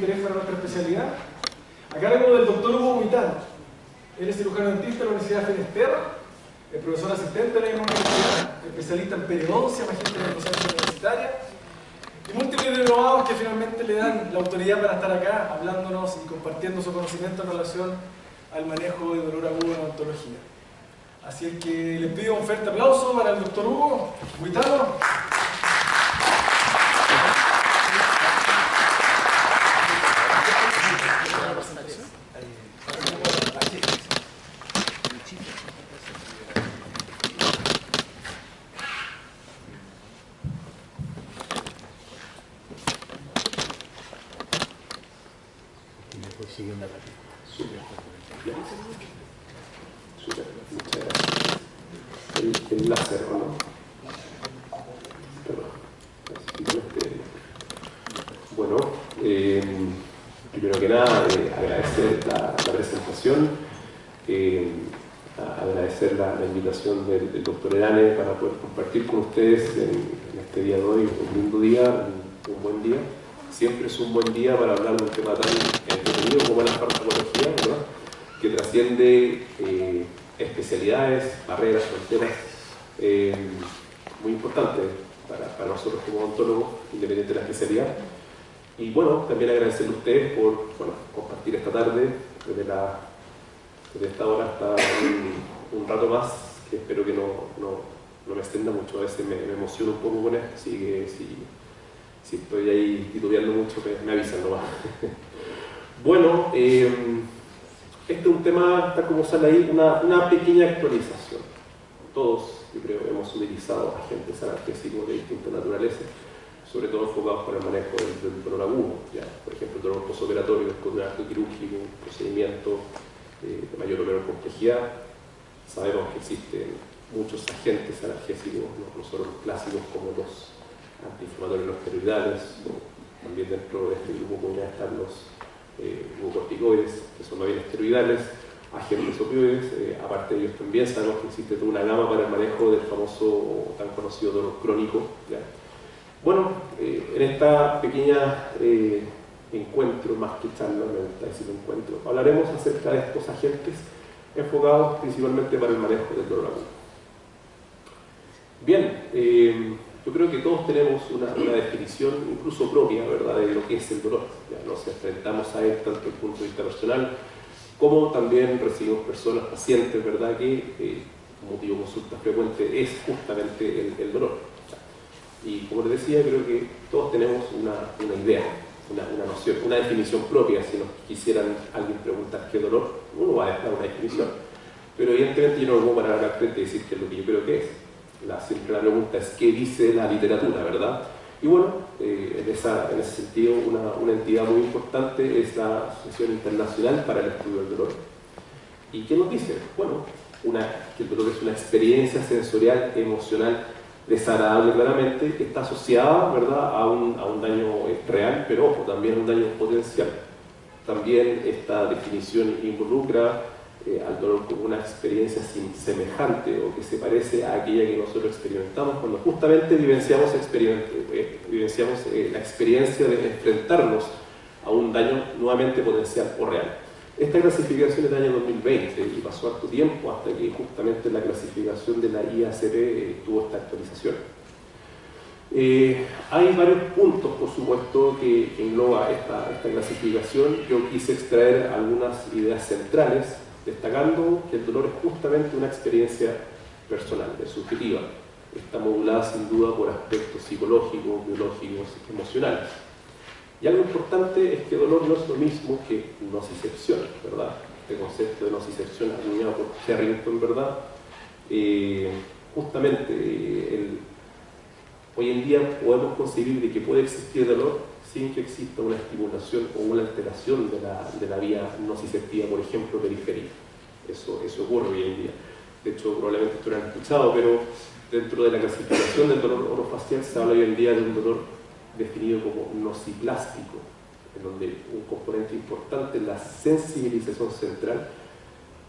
interés para nuestra especialidad, a cargo del doctor Hugo Huitano. Él es cirujano dentista de la Universidad de Finisterre, el profesor asistente de la misma universidad, especialista en periodoncia, magíster en docencia universitaria, y múltiples diplomados que finalmente le dan la autoridad para estar acá hablándonos y compartiendo su conocimiento en relación al manejo de dolor agudo en odontología. Así es que les pido un fuerte aplauso para el doctor Hugo Huitano. El láser, ¿no? Bueno, primero que nada, agradecer la presentación, agradecer la invitación del doctor Erane para poder compartir con ustedes en este día de hoy, un lindo día, un buen día. Siempre es un buen día para hablar de un tema tan entretenido como la farmacología, ¿verdad? Que trasciende especialidades, barreras, fronteras, muy importante para nosotros como odontólogos, independiente de la especialidad. Y bueno, también agradecerle a ustedes por compartir esta tarde, desde esta hora hasta un rato más, que espero que no me extienda mucho. A veces me emociono un poco con esto, así que si estoy ahí titubeando mucho, me avisan nomás. Bueno, este es un tema, tal como sale ahí, una pequeña actualización. Todos, yo creo, hemos utilizado agentes analgésicos de distinta naturaleza, sobre todo enfocados para el manejo del dolor agudo. ¿Ya? Por ejemplo, el dolor postoperatorio después de un acto quirúrgico, un procedimiento de mayor o menor complejidad. Sabemos que existen muchos agentes analgésicos, no solo los clásicos como los antiinflamatorios, los esteroidales, también dentro de este grupo podrían estar los glucocorticoides, que son más bien esteroidales, agentes opioides. Aparte de ellos también sabemos que existe toda una gama para el manejo del famoso o tan conocido dolor crónico. ¿Ya? Bueno, en esta pequeña encuentro, más que charla, me gusta decir encuentro, hablaremos acerca de estos agentes enfocados principalmente para el manejo del dolor agudo. Bien, yo creo que todos tenemos una definición incluso propia, ¿verdad?, de lo que es el dolor. Ya nos enfrentamos a él tanto desde el punto de vista personal, como también recibimos personas, pacientes, ¿verdad?, que motivo de consulta frecuente es justamente el dolor. Y como les decía, creo que todos tenemos una idea, una noción, una definición propia. Si nos quisieran alguien preguntar qué dolor, uno va a dar una definición. Pero evidentemente yo no me voy a parar acá al frente y decir qué es lo que yo creo que es. Siempre la pregunta es qué dice la literatura, ¿verdad? Y bueno, en ese sentido, una entidad muy importante es la Asociación Internacional para el Estudio del Dolor. ¿Y qué nos dice? Bueno, que el dolor es una experiencia sensorial, emocional, desagradable claramente, que está asociada, ¿verdad?, a un daño real, pero ojo, también a un daño potencial. También esta definición involucra al dolor como una experiencia semejante o que se parece a aquella que nosotros experimentamos cuando justamente vivenciamos la experiencia de enfrentarnos a un daño nuevamente potencial o real. Esta clasificación es del año 2020 y pasó harto tiempo hasta que justamente la clasificación de la IACP tuvo esta actualización. Hay varios puntos, por supuesto, que engloba esta clasificación. Yo quise extraer algunas ideas centrales, destacando que el dolor es justamente una experiencia personal, es subjetiva. Está modulada sin duda por aspectos psicológicos, biológicos, emocionales. Y algo importante es que dolor no es lo mismo que nocicepción, ¿verdad? Este concepto de nocicepción acuñado por Harrington, ¿verdad? Hoy en día podemos concebir de que puede existir dolor sin que exista una estimulación o una alteración de la vía nociceptiva, por ejemplo, periférica. Eso ocurre hoy en día. De hecho, probablemente esto lo han escuchado, pero dentro de la clasificación del dolor orofacial se habla hoy en día de un dolor definido como nociplástico, en donde un componente importante es la sensibilización central,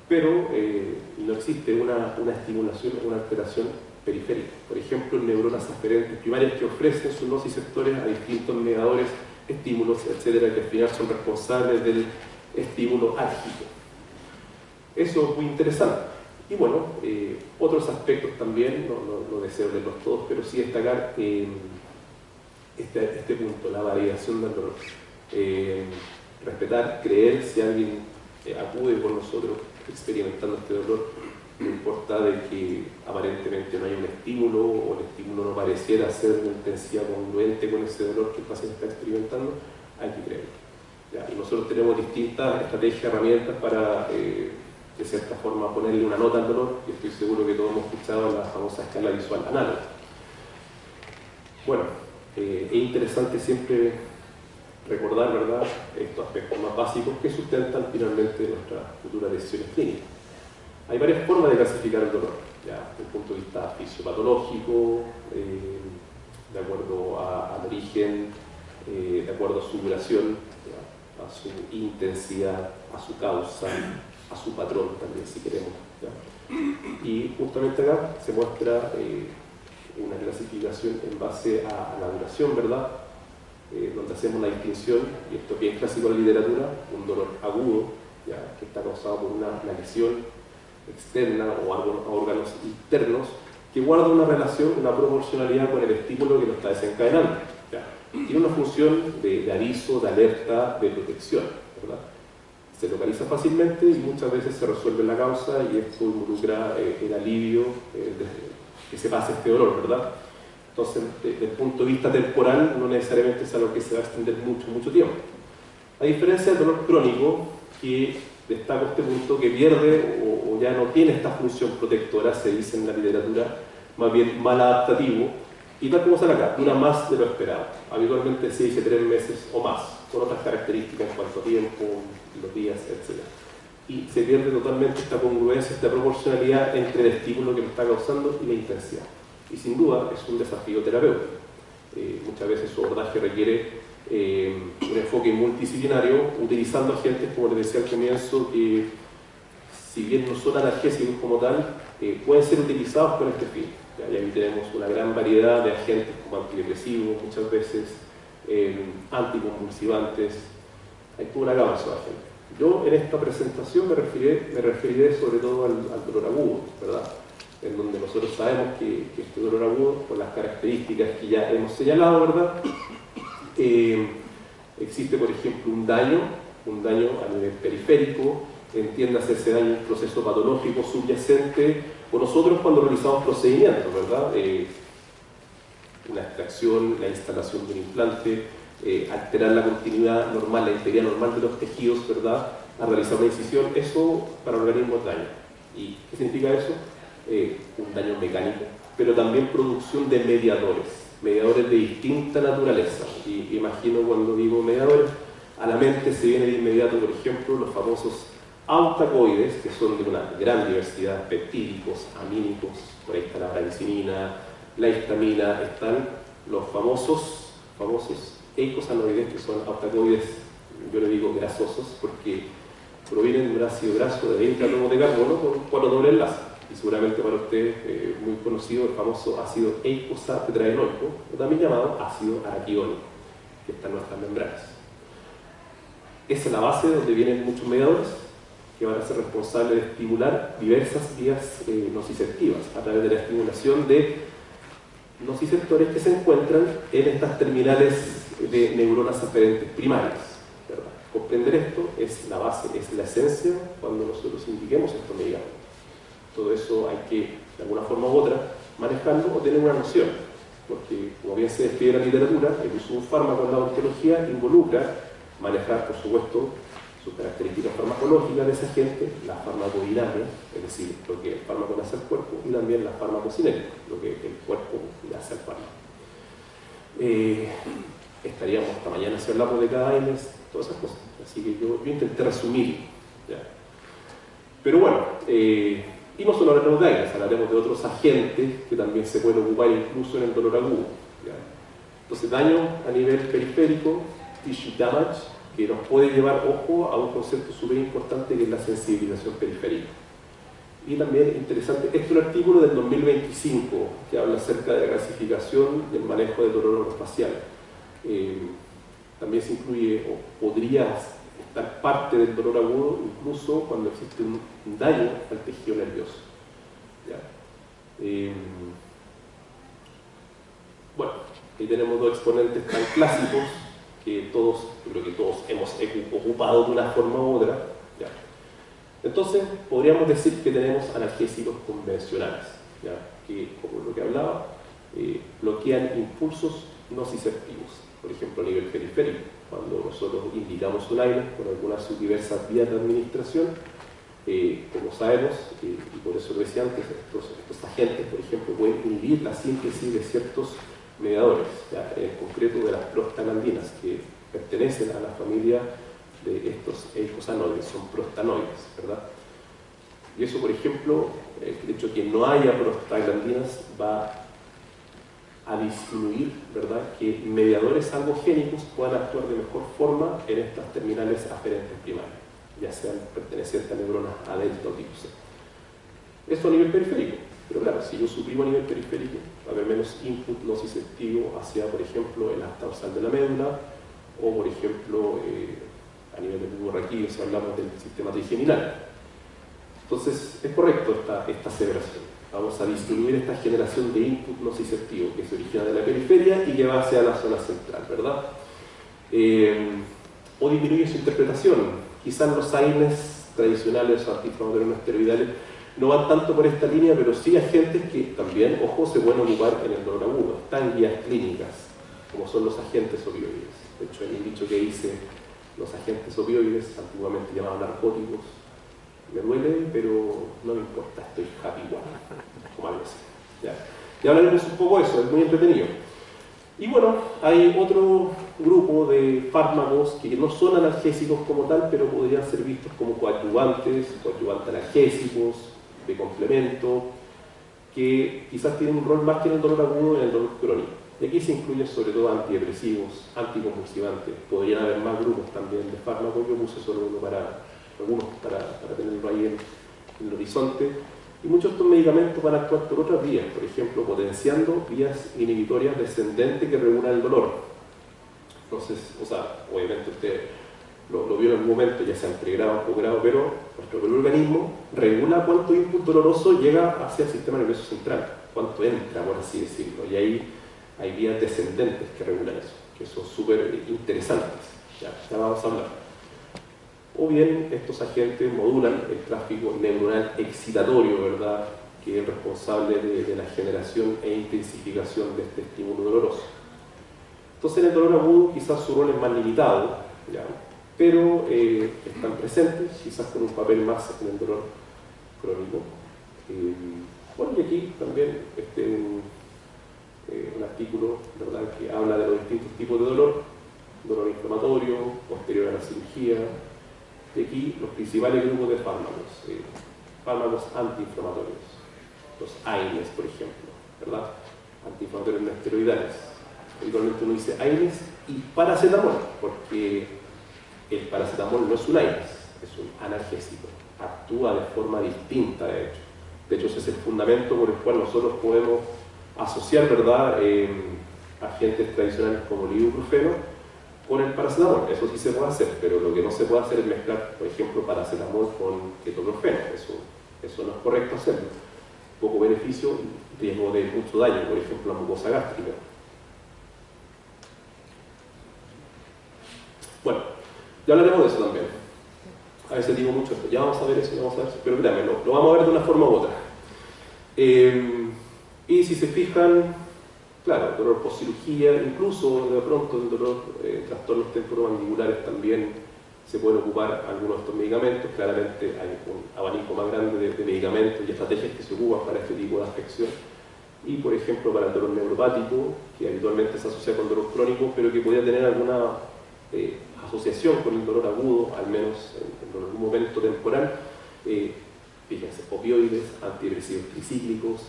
pero no existe una estimulación o una alteración periférica. Por ejemplo, neuronas aferentes primarias que ofrecen sus nociceptores a distintos mediadores estímulos, etcétera, que al final son responsables del estímulo álgico. Eso es muy interesante. Y bueno, otros aspectos también, no deseo leerlos todos, pero sí destacar este punto, la variación del dolor. Respetar, creer si alguien acude con nosotros experimentando este dolor, no importa de que aparentemente no haya un estímulo o el estímulo no pareciera ser de intensidad congruente con ese dolor que el paciente está experimentando, hay que creerlo. ¿Ya? Y nosotros tenemos distintas estrategias, herramientas para, de cierta forma, ponerle una nota al dolor, y estoy seguro que todos hemos escuchado la famosa escala visual análoga. Bueno, es interesante siempre recordar, ¿verdad?, estos aspectos más básicos que sustentan finalmente nuestras futuras decisiones clínicas. Hay varias formas de clasificar el dolor, ¿ya?, desde el punto de vista fisiopatológico, de acuerdo al origen, de acuerdo a su duración, ¿ya?, a su intensidad, a su causa, a su patrón también, si queremos, ¿ya? Y justamente acá se muestra una clasificación en base a la duración, ¿verdad?, donde hacemos la distinción, y esto es bien clásico de la literatura, un dolor agudo, ¿ya?, que está causado por una lesión externa o órganos internos, que guarda una relación, una proporcionalidad con el estímulo que lo está desencadenando, ¿ya? Tiene una función de aviso, de alerta, de protección, ¿verdad? Se localiza fácilmente y muchas veces se resuelve la causa, y esto involucra el alivio de que se pase este dolor, ¿verdad? Entonces, desde el punto de vista temporal, no necesariamente es algo que se va a extender mucho tiempo. A diferencia del dolor crónico, que destaco este punto, que pierde o ya no tiene esta función protectora, se dice en la literatura, más bien mal adaptativo, y tal como sale acá, dura más de lo esperado. Habitualmente se dice 3 meses o más, con otras características en cuanto a tiempo, los días, etc. Y se pierde totalmente esta congruencia, esta proporcionalidad entre el estímulo que lo está causando y la intensidad. Y sin duda es un desafío terapéutico. Muchas veces su abordaje requiere un enfoque multidisciplinario, utilizando agentes, como les decía al comienzo, que si bien no son analgésicos como tal, pueden ser utilizados con este fin. Y ahí tenemos una gran variedad de agentes como antidepresivos, muchas veces anticonvulsivantes, hay toda una gama de esos agentes. Yo en esta presentación me referiré sobre todo al dolor agudo, ¿verdad?, en donde nosotros sabemos que este dolor agudo, por las características que ya hemos señalado, ¿verdad?, existe, por ejemplo, un daño a nivel periférico, entiéndase ese daño, un proceso patológico subyacente, o nosotros cuando realizamos procedimientos, ¿verdad?, una extracción, la instalación de un implante, alterar la continuidad normal, la integridad normal de los tejidos, ¿verdad?, a realizar una incisión, eso para el organismo es daño. ¿Y qué significa eso? Un daño mecánico, pero también producción de mediadores de distinta naturaleza. Y imagino cuando digo mediadores, a la mente se viene de inmediato, por ejemplo, los famosos autacoides, que son de una gran diversidad, peptídicos, amínicos, por ahí está la brancimina, la histamina, están los famosos eicosanoides, que son autacoides, yo le digo grasosos, porque provienen de un ácido graso de 20 átomos de carbono con 4 dobles enlaces. Y seguramente para usted muy conocido el famoso ácido eicosatetraenoico, o también llamado ácido araquidónico, que está en nuestras membranas. Esa es la base de donde vienen muchos mediadores que van a ser responsables de estimular diversas vías nociceptivas a través de la estimulación de nociceptores que se encuentran en estas terminales de neuronas aferentes primarias, ¿verdad? Comprender esto es la base, es la esencia cuando nosotros indiquemos estos medicamentos. Todo eso hay que, de alguna forma u otra, manejarlo o tener una noción, porque, como bien se describe en la literatura, el uso de un fármaco en la odontología involucra manejar, por supuesto, sus características farmacológicas de ese agente, la farmacodinámica, es decir, lo que el fármaco le hace al cuerpo, y también la farmacocinética, lo que el cuerpo le hace al fármaco. Estaríamos hasta mañana si hablamos de cada AINES, todas esas cosas, así que yo intenté resumir, ¿ya? Pero bueno, y no solo hablaremos de AINES, hablaremos de otros agentes que también se pueden ocupar incluso en el dolor agudo, ¿ya? Entonces, daño a nivel periférico, tissue damage, que nos puede llevar, ojo, a un concepto súper importante que es la sensibilización periférica. Y también interesante, este es un artículo del 2025 que habla acerca de la clasificación y el manejo del dolor orofacial. también se incluye, o podría estar parte del dolor agudo, incluso cuando existe un daño al tejido nervioso. ¿Ya? Bueno, ahí tenemos dos exponentes tan clásicos que todos, yo creo que todos hemos ocupado de una forma u otra. ¿Ya? Entonces, podríamos decir que tenemos analgésicos convencionales, ¿ya? Que, como lo que hablaba, bloquean impulsos nociceptivos, por ejemplo a nivel periférico. Cuando nosotros indicamos un aire con algunas diversas vías de administración, como sabemos, y por eso lo decía antes, estos agentes, por ejemplo, pueden inhibir la síntesis de ciertos mediadores, ¿ya? En concreto de las prostaglandinas, que pertenecen a la familia de estos eicosanoides, son prostanoides, ¿verdad? Y eso, por ejemplo, el hecho de que no haya prostaglandinas va a disminuir, ¿verdad?, que mediadores algogénicos puedan actuar de mejor forma en estas terminales aferentes primarias, ya sean pertenecientes a neuronas A delta o tipo C. Esto a nivel periférico, pero claro, si yo suprimo a nivel periférico, va a haber menos input nociceptivo hacia, por ejemplo, el asta dorsal de la médula, o por ejemplo, a nivel del bulbo raquídeo, si hablamos del sistema trigeminal. Entonces, es correcto esta aseveración. Vamos a disminuir esta generación de input nociceptivo que se origina de la periferia y que va hacia la zona central, ¿verdad? O disminuye su interpretación. Quizás los AINES tradicionales o antiinflamatorios no esteroidales no van tanto por esta línea, pero sí agentes que también, ojo, se pueden ocupar en el dolor agudo. Están guías clínicas, como son los agentes opioides. De hecho, en el dicho que hice, los agentes opioides, antiguamente llamados narcóticos, me duele, pero no me importa, estoy happy igual, como algo así. Ya hablaremos un poco de eso, es muy entretenido. Y bueno, hay otro grupo de fármacos que no son analgésicos como tal, pero podrían ser vistos como coadyuvantes analgésicos, de complemento, que quizás tienen un rol más que en el dolor agudo, en el dolor crónico. Y aquí se incluyen sobre todo antidepresivos, anticonvulsivantes. Podrían haber más grupos también de fármacos, yo puse solo uno para tenerlo ahí en el horizonte. Y muchos de estos medicamentos van a actuar por otras vías, por ejemplo, potenciando vías inhibitorias descendentes que regulan el dolor. Entonces, o sea, obviamente usted lo vio en algún momento, ya sea en pregrado o posgrado, pero nuestro organismo regula cuánto input doloroso llega hacia el sistema nervioso central, cuánto entra, por así decirlo. Y ahí hay vías descendentes que regulan eso, que son súper interesantes. Ya vamos a hablar. O bien estos agentes modulan el tráfico neuronal excitatorio, ¿verdad?, que es responsable de la generación e intensificación de este estímulo doloroso. Entonces en el dolor agudo quizás su rol es más limitado, ¿ya?, pero están presentes, quizás con un papel más en el dolor crónico. Bueno, y aquí también un artículo, ¿verdad?, que habla de los distintos tipos de dolor inflamatorio, posterior a la cirugía. Y aquí los principales grupos de fármacos antiinflamatorios, los AINES, por ejemplo, ¿verdad?, antiinflamatorios no esteroidales. Habitualmente uno dice AINES y paracetamol, porque el paracetamol no es un AINES, es un analgésico, actúa de forma distinta, de hecho. De hecho, ese es el fundamento por el cual nosotros podemos asociar, ¿verdad?, agentes tradicionales como el ibuprofeno con el paracetamol. Eso sí se puede hacer, pero lo que no se puede hacer es mezclar, por ejemplo, paracetamol con ketoprofeno. Eso no es correcto hacerlo. Poco beneficio y riesgo de mucho daño, por ejemplo, la mucosa gástrica. Bueno, ya hablaremos de eso también. A veces digo mucho esto, ya vamos a ver eso, pero créanme, lo vamos a ver de una forma u otra. Y si se fijan, claro, dolor post-cirugía, incluso de pronto el dolor, trastornos temporomandibulares también se pueden ocupar algunos de estos medicamentos. Claramente hay un abanico más grande de medicamentos y estrategias que se ocupan para este tipo de afección. Y por ejemplo para el dolor neuropático, que habitualmente se asocia con dolor crónico, pero que podría tener alguna asociación con el dolor agudo, al menos en algún momento temporal. Fíjense, opioides, antidepresivos tricíclicos,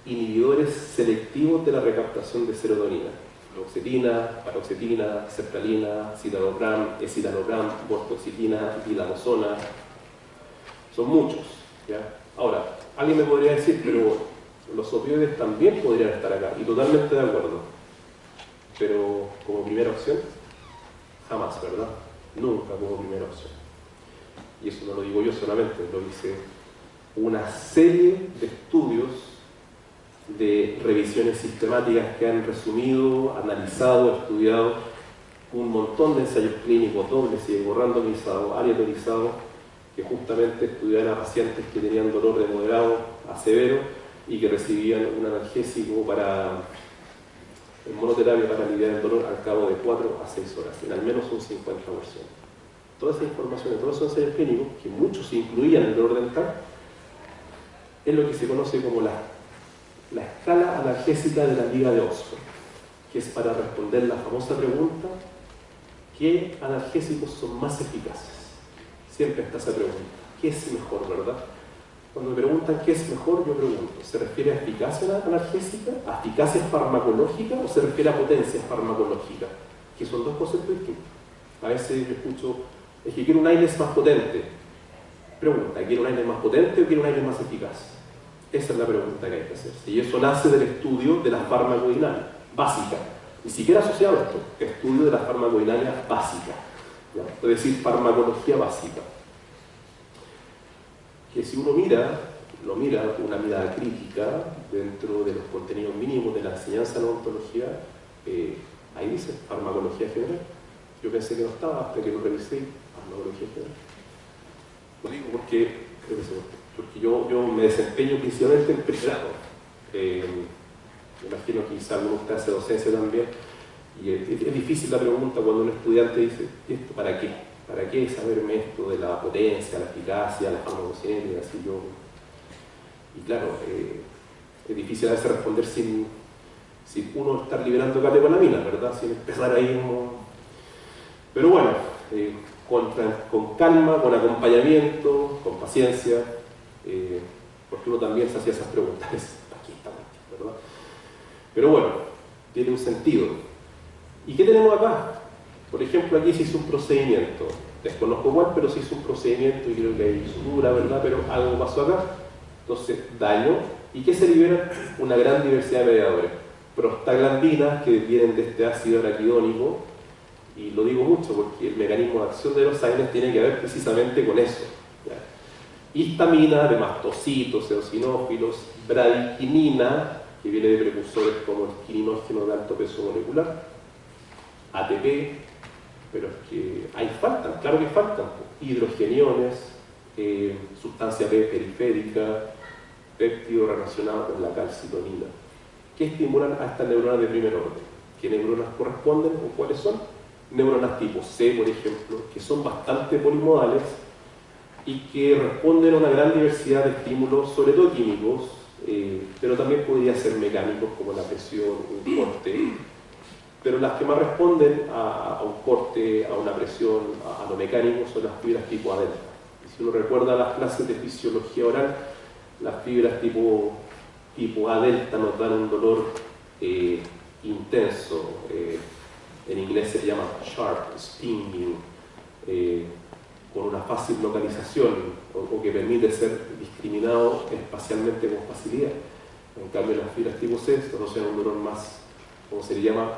inhibidores selectivos de la recaptación de serotonina, fluoxetina, paroxetina, sertralina, citalopram, escitalopram, vortioxetina, dilanosona. Son muchos, ¿ya? Ahora, alguien me podría decir, pero los opioides también podrían estar acá, y totalmente de acuerdo. Pero como primera opción, jamás, ¿verdad? Nunca como primera opción. Y eso no lo digo yo solamente, lo dice una serie de estudios, de revisiones sistemáticas que han resumido, analizado, estudiado un montón de ensayos clínicos dobles, ciegos, randomizados, aleatorizados, que justamente estudiaban a pacientes que tenían dolor de moderado a severo y que recibían un analgésico en monoterapia para aliviar el dolor al cabo de 4 a 6 horas, en al menos un 50%. Toda esa información de todos esos ensayos clínicos, que muchos incluían el dolor dental, es lo que se conoce como la escala analgésica de la Liga de Oxford, que es para responder la famosa pregunta: ¿qué analgésicos son más eficaces? Siempre está esa pregunta: ¿qué es mejor, verdad? Cuando me preguntan qué es mejor, yo pregunto: ¿se refiere a eficacia analgésica, a eficacia farmacológica o se refiere a potencia farmacológica? Que son dos conceptos distintos. A veces yo escucho: es que quiero un AINES más potente. Pregunta: ¿quiero un AINES más potente o quiero un AINES más eficaz? Esa es la pregunta que hay que hacerse. Y eso nace del estudio de la farmacodinámica básica. Ni siquiera asociado a esto, estudio de la farmacodinámica básica. ¿Ya? Es decir, farmacología básica. Que si uno lo mira con una mirada crítica dentro de los contenidos mínimos de la enseñanza de la odontología, ahí dice farmacología general. Yo pensé que no estaba hasta que lo revisé, farmacología general. Lo digo porque yo me desempeño principalmente en pregrado. Me imagino que quizá alguno de ustedes hace docencia también, y es difícil la pregunta cuando un estudiante dice: ¿esto para qué? ¿Para qué saberme esto de la potencia, la eficacia, la farmacocinética? Y claro, es difícil a veces responder sin uno estar liberando catecolamina, ¿verdad? Sin empezar ahí Pero bueno, con calma, con acompañamiento, con paciencia, porque uno también se hacía esas preguntas: aquí está, ¿verdad? Pero bueno, tiene un sentido. ¿Y qué tenemos acá? Por ejemplo, aquí se hizo un procedimiento, desconozco cuál, pero se hizo un procedimiento y creo que hay usura, ¿verdad? Pero algo pasó acá. Entonces, daño. ¿Y qué se libera? Una gran diversidad de mediadores. Prostaglandinas, que vienen de este ácido araquidónico, y lo digo mucho porque el mecanismo de acción de los AINES tiene que ver precisamente con eso. ¿Ya? Histamina, de mastocitos, eosinófilos, bradiquinina, que viene de precursores como el quininógeno de alto peso molecular, ATP, pero es que ahí faltan, claro que faltan, hidrogeniones, sustancia P periférica, péptido relacionado con la calcitonina, que estimulan a estas neuronas de primer orden. ¿Qué neuronas corresponden o cuáles son? Neuronas tipo C, por ejemplo, que son bastante polimodales y que responden a una gran diversidad de estímulos, sobre todo químicos, pero también podría ser mecánicos como la presión, un corte, pero las que más responden a un corte, a una presión, a lo mecánico, son las fibras tipo A delta. Y si uno recuerda las clases de fisiología oral, las fibras tipo A delta nos dan un dolor intenso, en inglés se llama sharp, stinging, con una fácil localización o que permite ser discriminado espacialmente con facilidad. En cambio, las fibras tipo C se asocian a un dolor más, como se le llama,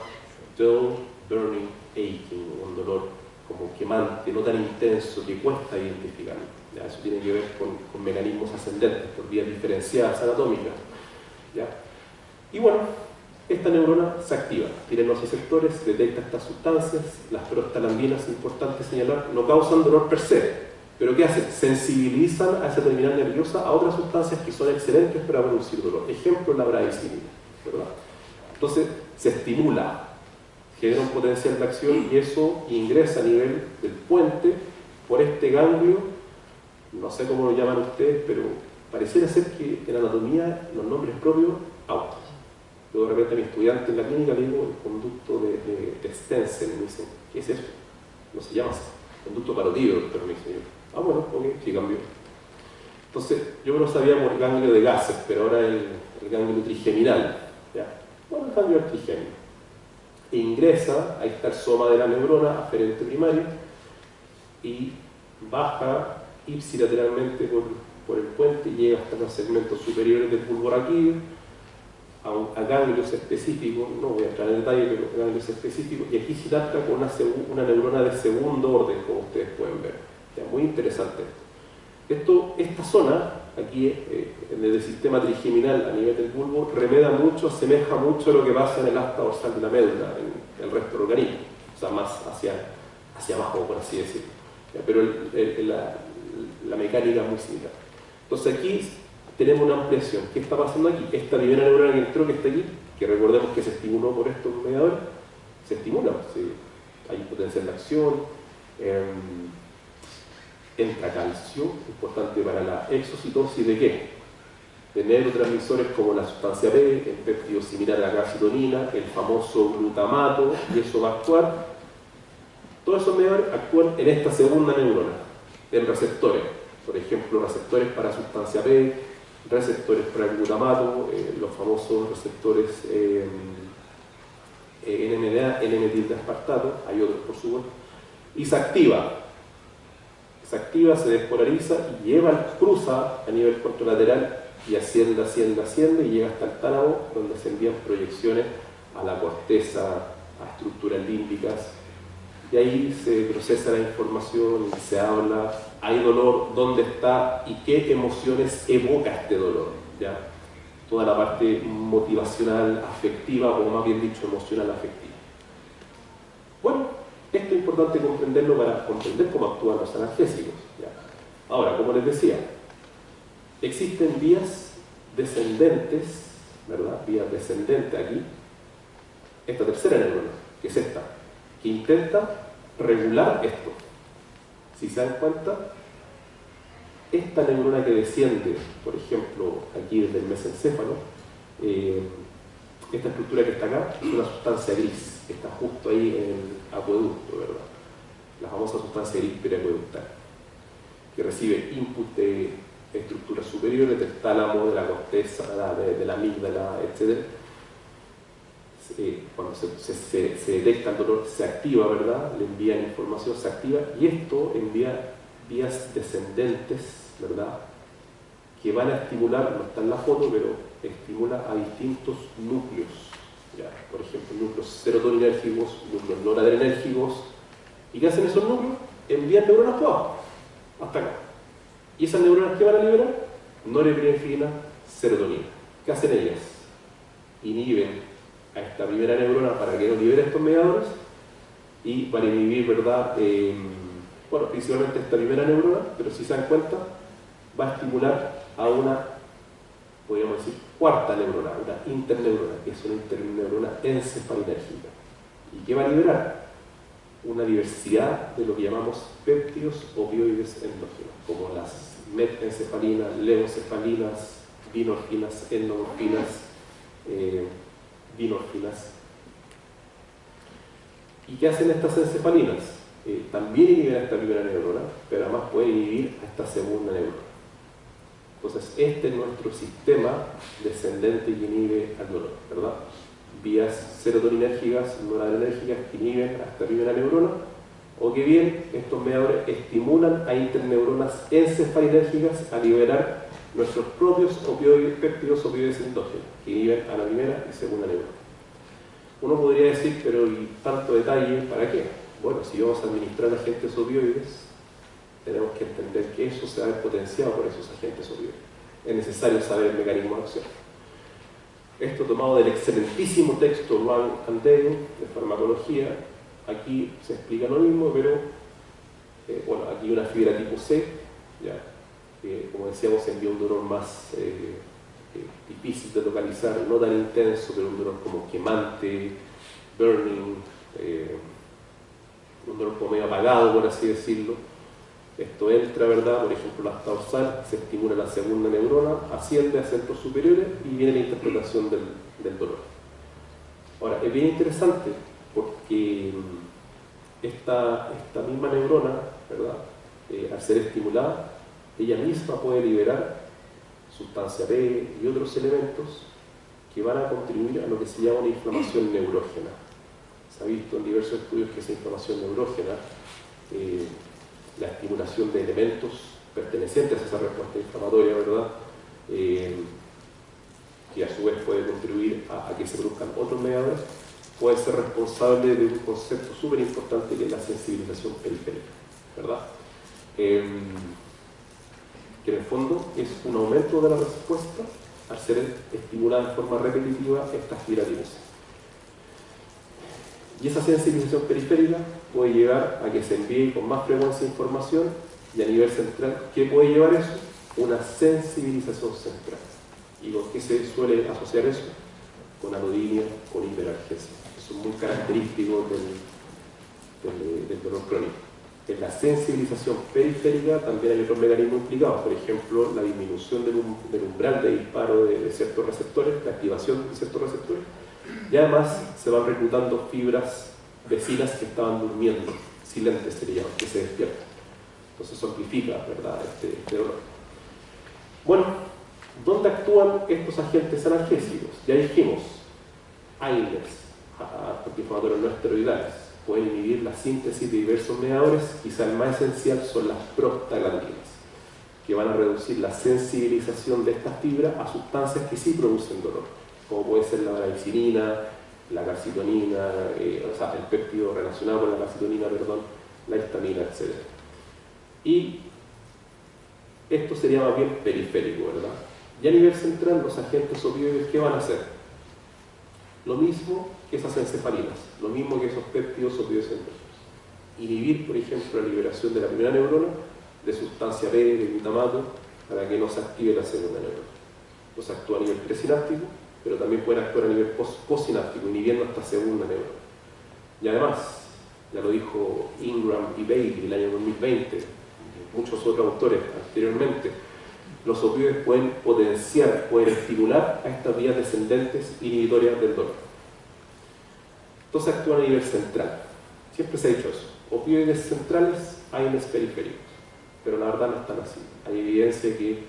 dull, burning, aching, un dolor como quemante, no tan intenso, que cuesta identificarlo. ¿Ya? Eso tiene que ver con mecanismos ascendentes, por vías diferenciadas anatómicas. ¿Ya? Y bueno, esta neurona se activa, tiene los receptores, detecta estas sustancias. Las prostaglandinas, es importante señalar, no causan dolor per se, pero ¿qué hacen? Sensibilizan a esa terminal nerviosa a otras sustancias que son excelentes para producir dolor. Ejemplo, la bradicinina, ¿verdad? Entonces, se estimula, genera un potencial de acción y eso ingresa a nivel del puente por este ganglio, no sé cómo lo llaman ustedes, pero pareciera ser que en anatomía los nombres propios, autos. Yo de repente a mi estudiante en la clínica le digo el conducto de Stensen, me dicen: ¿qué es eso? No se llama así, conducto parotídeo, pero me dice yo: ah, bueno, ok, sí cambió. Entonces, yo no sabía por ganglio de gases, pero ahora el ganglio trigeminal, ¿ya? Bueno, el ganglio trigémino. E ingresa, ahí está el soma de la neurona aferente primaria, y baja ipsilateralmente por el puente y llega hasta los segmentos superiores del bulbo raquídeo, a ganglios específicos, no voy a entrar en detalle, pero ganglios específicos, y aquí se trata con una neurona de segundo orden, como ustedes pueden ver. Ya, muy interesante esto. Esta zona, aquí en el sistema trigeminal a nivel del bulbo, remeda mucho, asemeja mucho a lo que pasa en el asta dorsal de la médula, en el resto del organismo, o sea, más hacia abajo, por así decirlo. Ya, pero la mecánica es muy similar. Entonces aquí tenemos una ampliación. ¿Qué está pasando aquí? Esta primera neurona que entró, que está aquí, que recordemos que se estimuló por estos mediadores, se estimula, hay potencial de acción, entra calcio, importante para la exocitosis de qué? De neurotransmisores como la sustancia P, el péptido similar a la calcitonina, el famoso glutamato, y eso va a actuar. Todos esos mediadores actúan en esta segunda neurona, en receptores, por ejemplo, receptores para sustancia P, receptores para el glutamato, los famosos receptores NMDA, N-metildeaspartato, hay otros por supuesto, y se activa, se despolariza y cruza a nivel contralateral y asciende y llega hasta el tálamo, donde se envían proyecciones a la corteza, a estructuras límbicas, y ahí se procesa la información, se habla, hay dolor, dónde está y qué emociones evoca este dolor, ¿ya? Toda la parte motivacional, afectiva, o más bien dicho, emocional afectiva. Bueno, esto es importante comprenderlo para comprender cómo actúan los analgésicos, ¿ya? Ahora, como les decía, existen vías descendentes, ¿verdad? Vías descendentes aquí, esta tercera neurona, que es esta, que intenta regular esto. Si se dan cuenta, esta neurona que desciende, por ejemplo, aquí desde el mesencéfalo, esta estructura que está acá es una sustancia gris, que está justo ahí en el acueducto, ¿verdad? La famosa sustancia gris periacueductal, que recibe input de estructuras superiores, del tálamo, de la corteza, de la amígdala, etc. Cuando se detecta el dolor, se activa, ¿verdad? Le envían información, se activa, y esto envía vías descendentes, ¿verdad? Que van a estimular, no está en la foto, pero estimula a distintos núcleos, ¿ya? Por ejemplo, núcleos serotoninérgicos, núcleos noradrenérgicos. ¿Y qué hacen esos núcleos? Envían neuronas para abajo, hasta acá. ¿Y esas neuronas qué van a liberar? Norepinefrina, serotonina. ¿Qué hacen ellas? Inhiben a esta primera neurona para que no libere estos mediadores, y para inhibir, ¿verdad? Bueno, principalmente esta primera neurona, pero si se dan cuenta, va a estimular a una, podríamos decir, cuarta neurona, una interneurona, que es una interneurona encefalinérgica. ¿Y qué va a liberar? Una diversidad de lo que llamamos péptidos opioides endógenos, como las metencefalinas, levoencefalinas, dinorfinas, endomorfinas, dinorfinas. ¿Y qué hacen estas encefalinas? También inhiben a esta primera neurona, pero además pueden inhibir a esta segunda neurona. Entonces, este es nuestro sistema descendente que inhibe al dolor, ¿verdad? Vías serotoninérgicas, noradrenérgicas que inhiben a esta primera neurona, o que bien estos mediadores estimulan a interneuronas encefalinérgicas a liberar nuestros propios opioides, péptidos opioides endógenos, que inhiben a la primera y segunda neurona. Uno podría decir, pero ¿y tanto detalle para qué? Bueno, si vamos a administrar agentes opioides, tenemos que entender que eso se va a ver potenciado por esos agentes opioides. Es necesario saber el mecanismo de acción. Esto tomado del excelentísimo texto Juan Andeo de farmacología. Aquí se explica lo mismo, pero bueno, aquí una fibra tipo C, ya, como decíamos, envía un dolor más difícil de localizar, no tan intenso, pero un dolor como quemante, burning, un dolor como medio apagado, por así decirlo. Esto entra, ¿verdad? Por ejemplo, la asta dorsal, se estimula la segunda neurona, asciende a centros superiores y viene la interpretación del dolor. Ahora, es bien interesante porque esta misma neurona, ¿verdad? Al ser estimulada, ella misma puede liberar sustancia P y otros elementos que van a contribuir a lo que se llama una inflamación neurógena. Se ha visto en diversos estudios que esa inflamación neurógena, la estimulación de elementos pertenecientes a esa respuesta inflamatoria, ¿verdad? que a su vez puede contribuir a que se produzcan otros mediadores, puede ser responsable de un concepto súper importante que es la sensibilización periférica, ¿verdad? Que en el fondo es un aumento de la respuesta al ser estimulada de forma repetitiva esta fibra timosa. Y esa sensibilización periférica puede llevar a que se envíe con más frecuencia información, y a nivel central, ¿qué puede llevar eso? Una sensibilización central. ¿Y con qué se suele asociar eso? Con alodinia, con hiperalgesia. Eso es muy característico del dolor crónico. En la sensibilización periférica también hay otros mecanismos implicados, por ejemplo, la disminución del umbral de disparo de ciertos receptores, la activación de ciertos receptores, y además se van reclutando fibras vecinas que estaban durmiendo, silentes se le llama, que se despiertan. Entonces eso amplifica, ¿verdad?, este dolor. Bueno, ¿dónde actúan estos agentes analgésicos? Ya dijimos, AINES, antiinflamatorios no esteroidales, pueden inhibir la síntesis de diversos mediadores. Quizá el más esencial son las prostaglandinas, que van a reducir la sensibilización de estas fibras a sustancias que sí producen dolor, como puede ser la bradicilina, la calcitonina, o sea, el péptido relacionado con la calcitonina, perdón, la histamina, etc. Y esto sería más bien periférico, ¿verdad? Y a nivel central, los agentes opioides, ¿qué van a hacer? Lo mismo que esas encefalinas, lo mismo que esos péptidos opioides endógenos. Inhibir, por ejemplo, la liberación de la primera neurona de sustancia B, de glutamato, para que no se active la segunda neurona. Entonces actúa a nivel presináptico, pero también pueden actuar a nivel postsináptico, inhibiendo esta segunda neurona. Y además, ya lo dijo Ingram y Bailey en el año 2020, y muchos otros autores anteriormente, los opioides pueden potenciar, pueden estimular a estas vías descendentes inhibitorias del dolor. Entonces actúan a nivel central. Siempre se ha dicho eso. Opioides centrales, AINES periféricos. Pero la verdad no están así. Hay evidencia que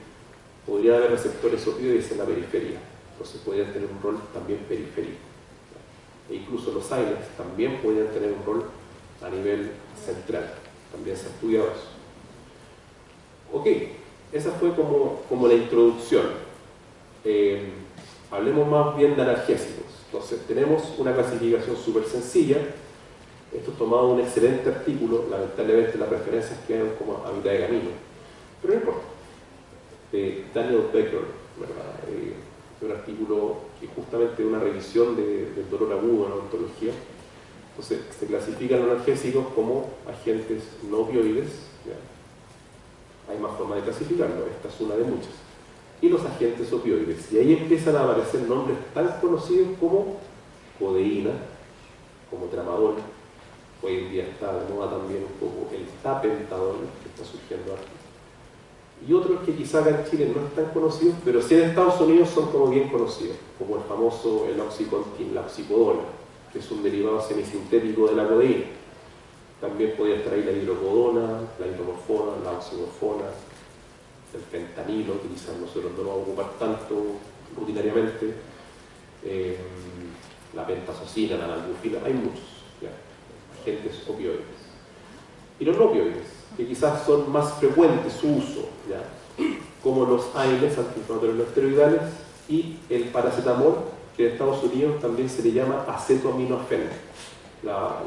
podría haber receptores opioides en la periferia. Entonces podrían tener un rol también periférico. E incluso los AINES también podrían tener un rol a nivel central. También se ha estudiado eso. Ok. Esa fue como la introducción. Hablemos más bien de analgésicos. Entonces, tenemos una clasificación súper sencilla. Esto es tomado de un excelente artículo, lamentablemente las referencias quedan como a mitad de camino. Pero no importa. Daniel Becker, ¿verdad? Un artículo que justamente es una revisión del dolor agudo en la odontología. Entonces, se clasifican los analgésicos como agentes no opioides. ¿Ya? Hay más formas de clasificarlo, esta es una de muchas. Y los agentes opioides. Y ahí empiezan a aparecer nombres tan conocidos como codeína, como tramadol. Hoy en día está de moda también un poco el tapentadol, que está surgiendo aquí. Y otros que quizá acá en Chile no están conocidos, pero sí en Estados Unidos son como bien conocidos, como el famoso el oxycontin, la oxicodona, que es un derivado semisintético de la codeína. También podría estar ahí la hidrocodona, la hidromorfona, la oximorfona, el fentanilo, que quizás nosotros no lo vamos a ocupar tanto rutinariamente, la pentazocina, la nalbufina, hay muchos ¿ya? Agentes opioides. Y los no opioides, que quizás son más frecuentes su uso, ¿ya? Como los AINES, antiinflamatorios no esteroidales, y el paracetamol, que en Estados Unidos también se le llama acetoaminofen. La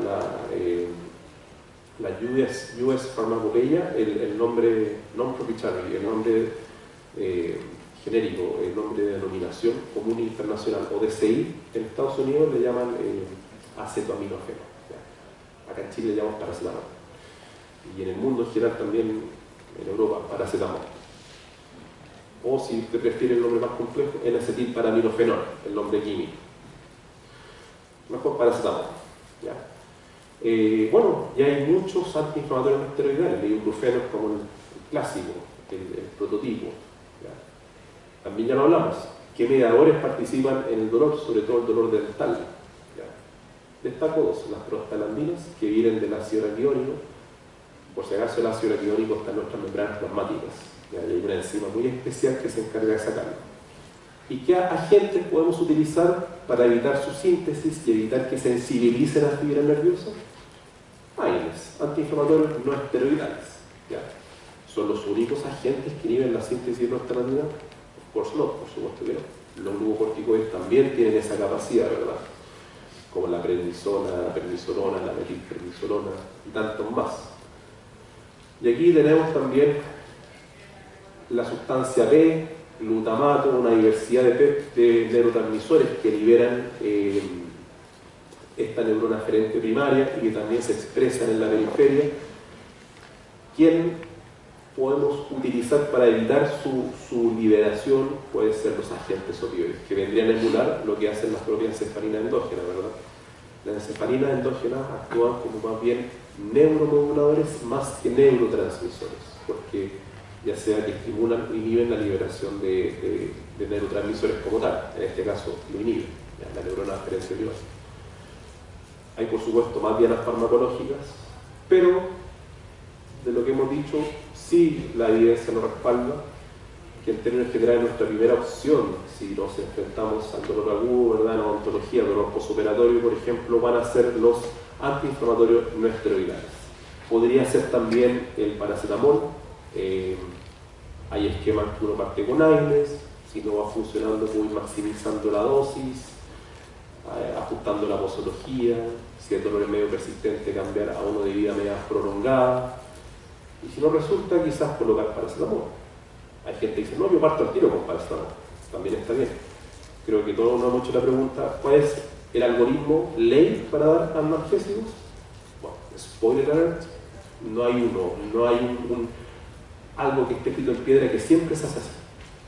US Pharmacopeia, el nombre non-proprietary, el nombre genérico, el nombre de denominación común internacional, o DCI, en Estados Unidos le llaman acetoaminófeno. ¿Ya? Acá en Chile le llamamos paracetamol. Y en el mundo en general también, en Europa, paracetamol. O si usted prefiere el nombre más complejo, N-acetilparaminofenol, el nombre químico. Mejor paracetamol. ¿Ya? Bueno, ya hay muchos antiinflamatorios no esteroidales, el ibuprofeno es como el clásico, el prototipo. ¿Ya? También ya lo hablamos. ¿Qué mediadores participan en el dolor? Sobre todo el dolor dental. ¿Ya? Destaco dos, las prostaglandinas, que vienen del ácido araquidónico. Por si acaso el ácido araquidónico está en nuestras membranas plasmáticas. ¿Ya? Y hay una enzima muy especial que se encarga de sacarlo. ¿Y qué agentes podemos utilizar para evitar su síntesis y evitar que sensibilicen las fibras nerviosas? AINES, antiinflamatorios no esteroidales. ¿Ya? ¿Son los únicos agentes que inhiben la síntesis de prostaglandina? Of course not, por supuesto que no. Los glucocorticoides también tienen esa capacidad, ¿verdad? Como la prednisona, la prednisolona, la metilprednisolona y tantos más. Y aquí tenemos también la sustancia P, glutamato, una diversidad de neurotransmisores que liberan esta neurona aferente primaria y que también se expresan en la periferia, quien podemos utilizar para evitar su liberación. Pueden ser los agentes opioides, que vendrían a emular lo que hacen las propias encefalinas endógenas, ¿verdad? Las encefalinas endógenas actúan como más bien neuromoduladores más que neurotransmisores, porque ya sea que estimulan o inhiben la liberación de neurotransmisores como tal, en este caso lo inhiben, la neurona aferente primaria. Hay por supuesto más dianas farmacológicas, pero de lo que hemos dicho, sí la evidencia nos respalda que en términos generales nuestra primera opción, si nos enfrentamos al dolor agudo, ¿verdad?, en la odontología, dolor postoperatorio, por ejemplo, van a ser los antiinflamatorios no esteroidales. Podría ser también el paracetamol. Hay esquemas que uno parte con AINES, si no va funcionando, voy maximizando la dosis, ajustando la posología, si el dolor es medio persistente, cambiar a uno de vida media prolongada, y si no resulta, quizás colocar paracetamol. Hay gente que dice, no, yo parto al tiro con paracetamol, también está bien. Creo que todos nos hemos hecho la pregunta, ¿cuál es el algoritmo ley para dar analgésicos? Bueno, spoiler alert, no hay uno, no hay algo que esté escrito en piedra que siempre se hace así,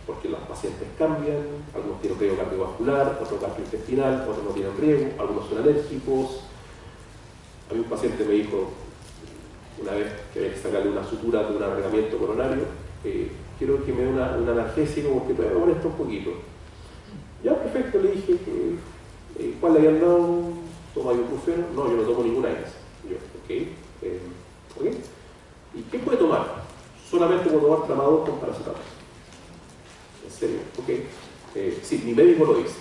porque los pacientes cambian, algunos tienen riesgo cardiovascular, otros gastrointestinal, otros no tienen riesgo, algunos son alérgicos. A mí un paciente me dijo una vez que había que sacarle una sutura de un alargamiento coronario, quiero que me dé un analgésico porque todavía me molesta un poquito. Ya, perfecto, le dije, ¿cuál le habían dado? ¿Toma ibuprofeno? No, yo no tomo ninguna AINES. Yo, ok. ¿Y qué puede tomar? Solamente puedo tomar tramadol con paracetamol. ¿En serio? Ok. Sí, mi médico lo dice.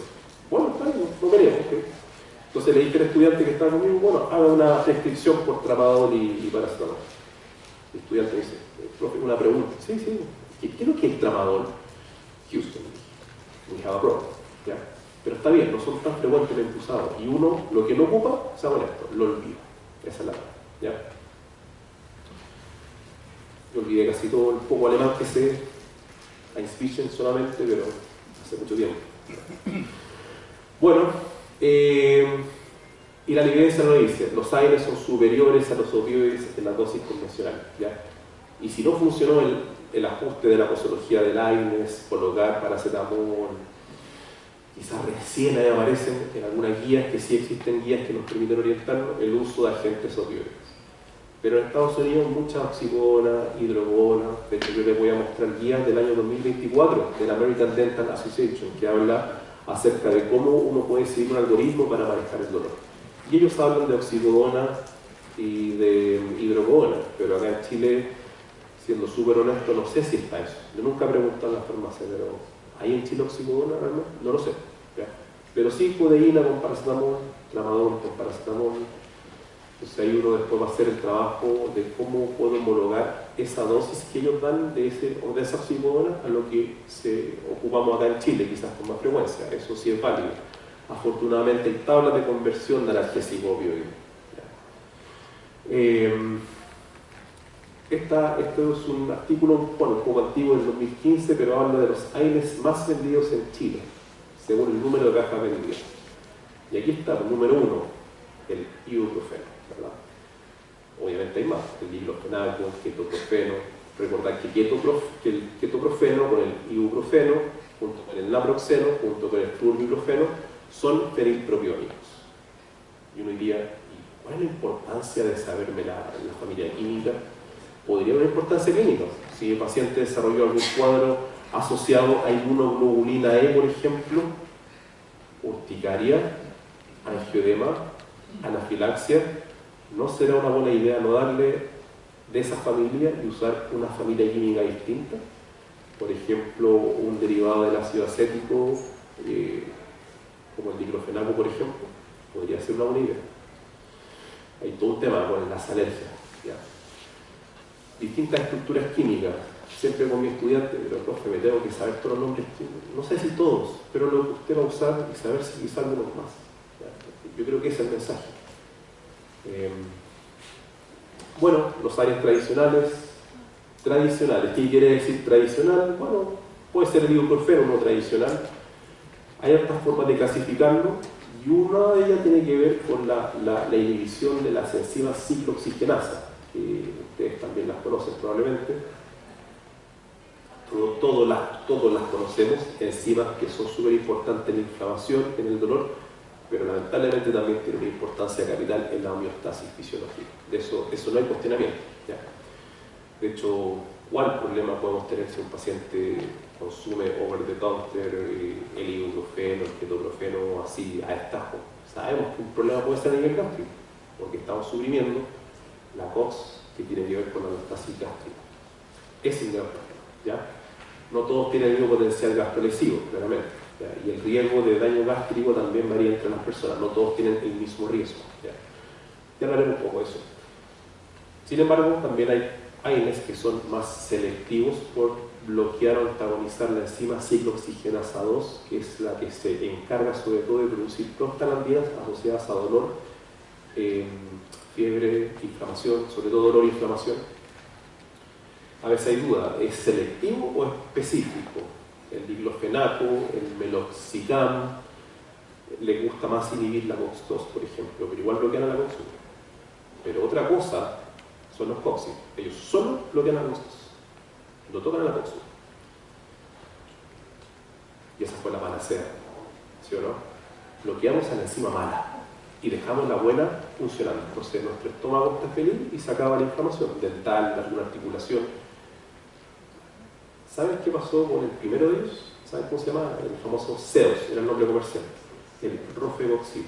Bueno, está bien, no queremos, ok. Entonces le dije al estudiante que estaba conmigo, bueno, haga una prescripción por tramadol y paracetamol. El estudiante dice, profe, una pregunta. Sí, ¿qué es lo que es tramadol? Houston, we have a problem. ¿Ya? Pero está bien, no son tan frecuentemente usados. Y uno, lo que no ocupa, sea honesto, lo olvida. Esa es la verdad. ¿Ya? Yo olvidé casi todo el poco alemán que sé, Einspichen solamente, pero hace mucho tiempo. Bueno, y la evidencia lo dice, los AINES son superiores a los opioides en la dosis convencional, ¿ya? Y si no funcionó el ajuste de la posología del AINES, colocar paracetamol, quizás recién ahí aparecen en algunas guías, que sí existen guías que nos permiten orientarnos, el uso de agentes opioides. Pero en Estados Unidos mucha oxicodona, hidrogona, de hecho yo les voy a mostrar guías del año 2024 de la American Dental Association, que habla acerca de cómo uno puede seguir un algoritmo para manejar el dolor. Y ellos hablan de oxicodona y de hidrogona, pero acá en Chile, siendo súper honesto, no sé si está eso. Yo nunca he preguntado en la farmacia, pero ¿hay en Chile oxicodona realmente? No lo sé. ¿Ya? Pero sí codeína con paracetamol, tramadol con paracetamol. Entonces ahí uno después va a hacer el trabajo de cómo puedo homologar esa dosis que ellos dan de esa oxicodona a lo que ocupamos acá en Chile, quizás con más frecuencia. Eso sí es válido. Afortunadamente hay tablas de conversión de analgésico opioide. Esto es un artículo, bueno, un poco antiguo, del 2015, pero habla de los AINES más vendidos en Chile, según el número de cajas vendidas. Y aquí está, el número 1, el ibuprofeno, ¿verdad? Obviamente hay más, el diclofenaco, el ketoprofeno. Recordad que el ketoprofeno con el ibuprofeno, junto con el naproxeno, junto con el flurbiprofeno, son fenilpropiónicos. Y uno diría, ¿cuál es la importancia de saberme la familia química? Podría haber una importancia clínica. Si el paciente desarrolló algún cuadro asociado a inmunoglobulina E, por ejemplo, urticaria, angioedema, anafilaxia, ¿no será una buena idea no darle de esa familia y usar una familia química distinta? Por ejemplo, un derivado del ácido acético, como el diclofenaco, por ejemplo, podría ser una buena idea. Hay todo un tema con las alergias, ¿ya? Distintas estructuras químicas. siempre con mi estudiante, pero profe, me tengo que saber todos los nombres, no sé si todos, pero lo que usted va a usar y saber si quizá algunos más. Yo creo que ese es el mensaje. Bueno, los áreas tradicionales. ¿Qué quiere decir tradicional? Bueno, puede ser el ibuprofeno no tradicional. Hay otras formas de clasificarlo y una de ellas tiene que ver con la inhibición de las enzimas ciclooxigenasa, que ustedes también las conocen probablemente. Todos las conocemos, enzimas que son súper importantes en la inflamación, en el dolor, pero lamentablemente también tienen una importancia capital en la homeostasis fisiológica. De eso no hay cuestionamiento, ¿ya? De hecho, ¿cuál problema podemos tener si un paciente consume over the counter el ibuprofeno, el ketoprofeno así a destajo? Sabemos que un problema puede ser a nivel gástrico, porque estamos suprimiendo la COX que tiene que ver con la homeostasis gástrica. Es un gran problema, ¿ya? No todos tienen el mismo potencial gastrolesivo, claramente, ¿ya? Y el riesgo de daño gástrico también varía entre las personas, no todos tienen el mismo riesgo, ¿ya? Ya hablaremos un poco de eso. Sin embargo, también hay AINES que son más selectivos por bloquear o antagonizar la enzima ciclooxigenasa 2, que es la que se encarga sobre todo de producir prostaglandinas asociadas a dolor, fiebre, inflamación, sobre todo dolor e inflamación. A veces hay duda, ¿es selectivo o específico? El diclofenaco, el meloxicam, le gusta más inhibir la COX-2, por ejemplo, pero igual bloquean a la COX-1. Pero otra cosa son los COX, ellos solo bloquean a la COX-2, no tocan a la COX-1. Y esa fue la panacea, ¿sí o no? Bloqueamos a la enzima mala y dejamos la buena funcionando. Entonces nuestro estómago está feliz y se acaba la inflamación dental, de alguna articulación. ¿Saben qué pasó con el primero de ellos? ¿Saben cómo se llama? El famoso Zeus, era el nombre comercial, el Rofegoxib.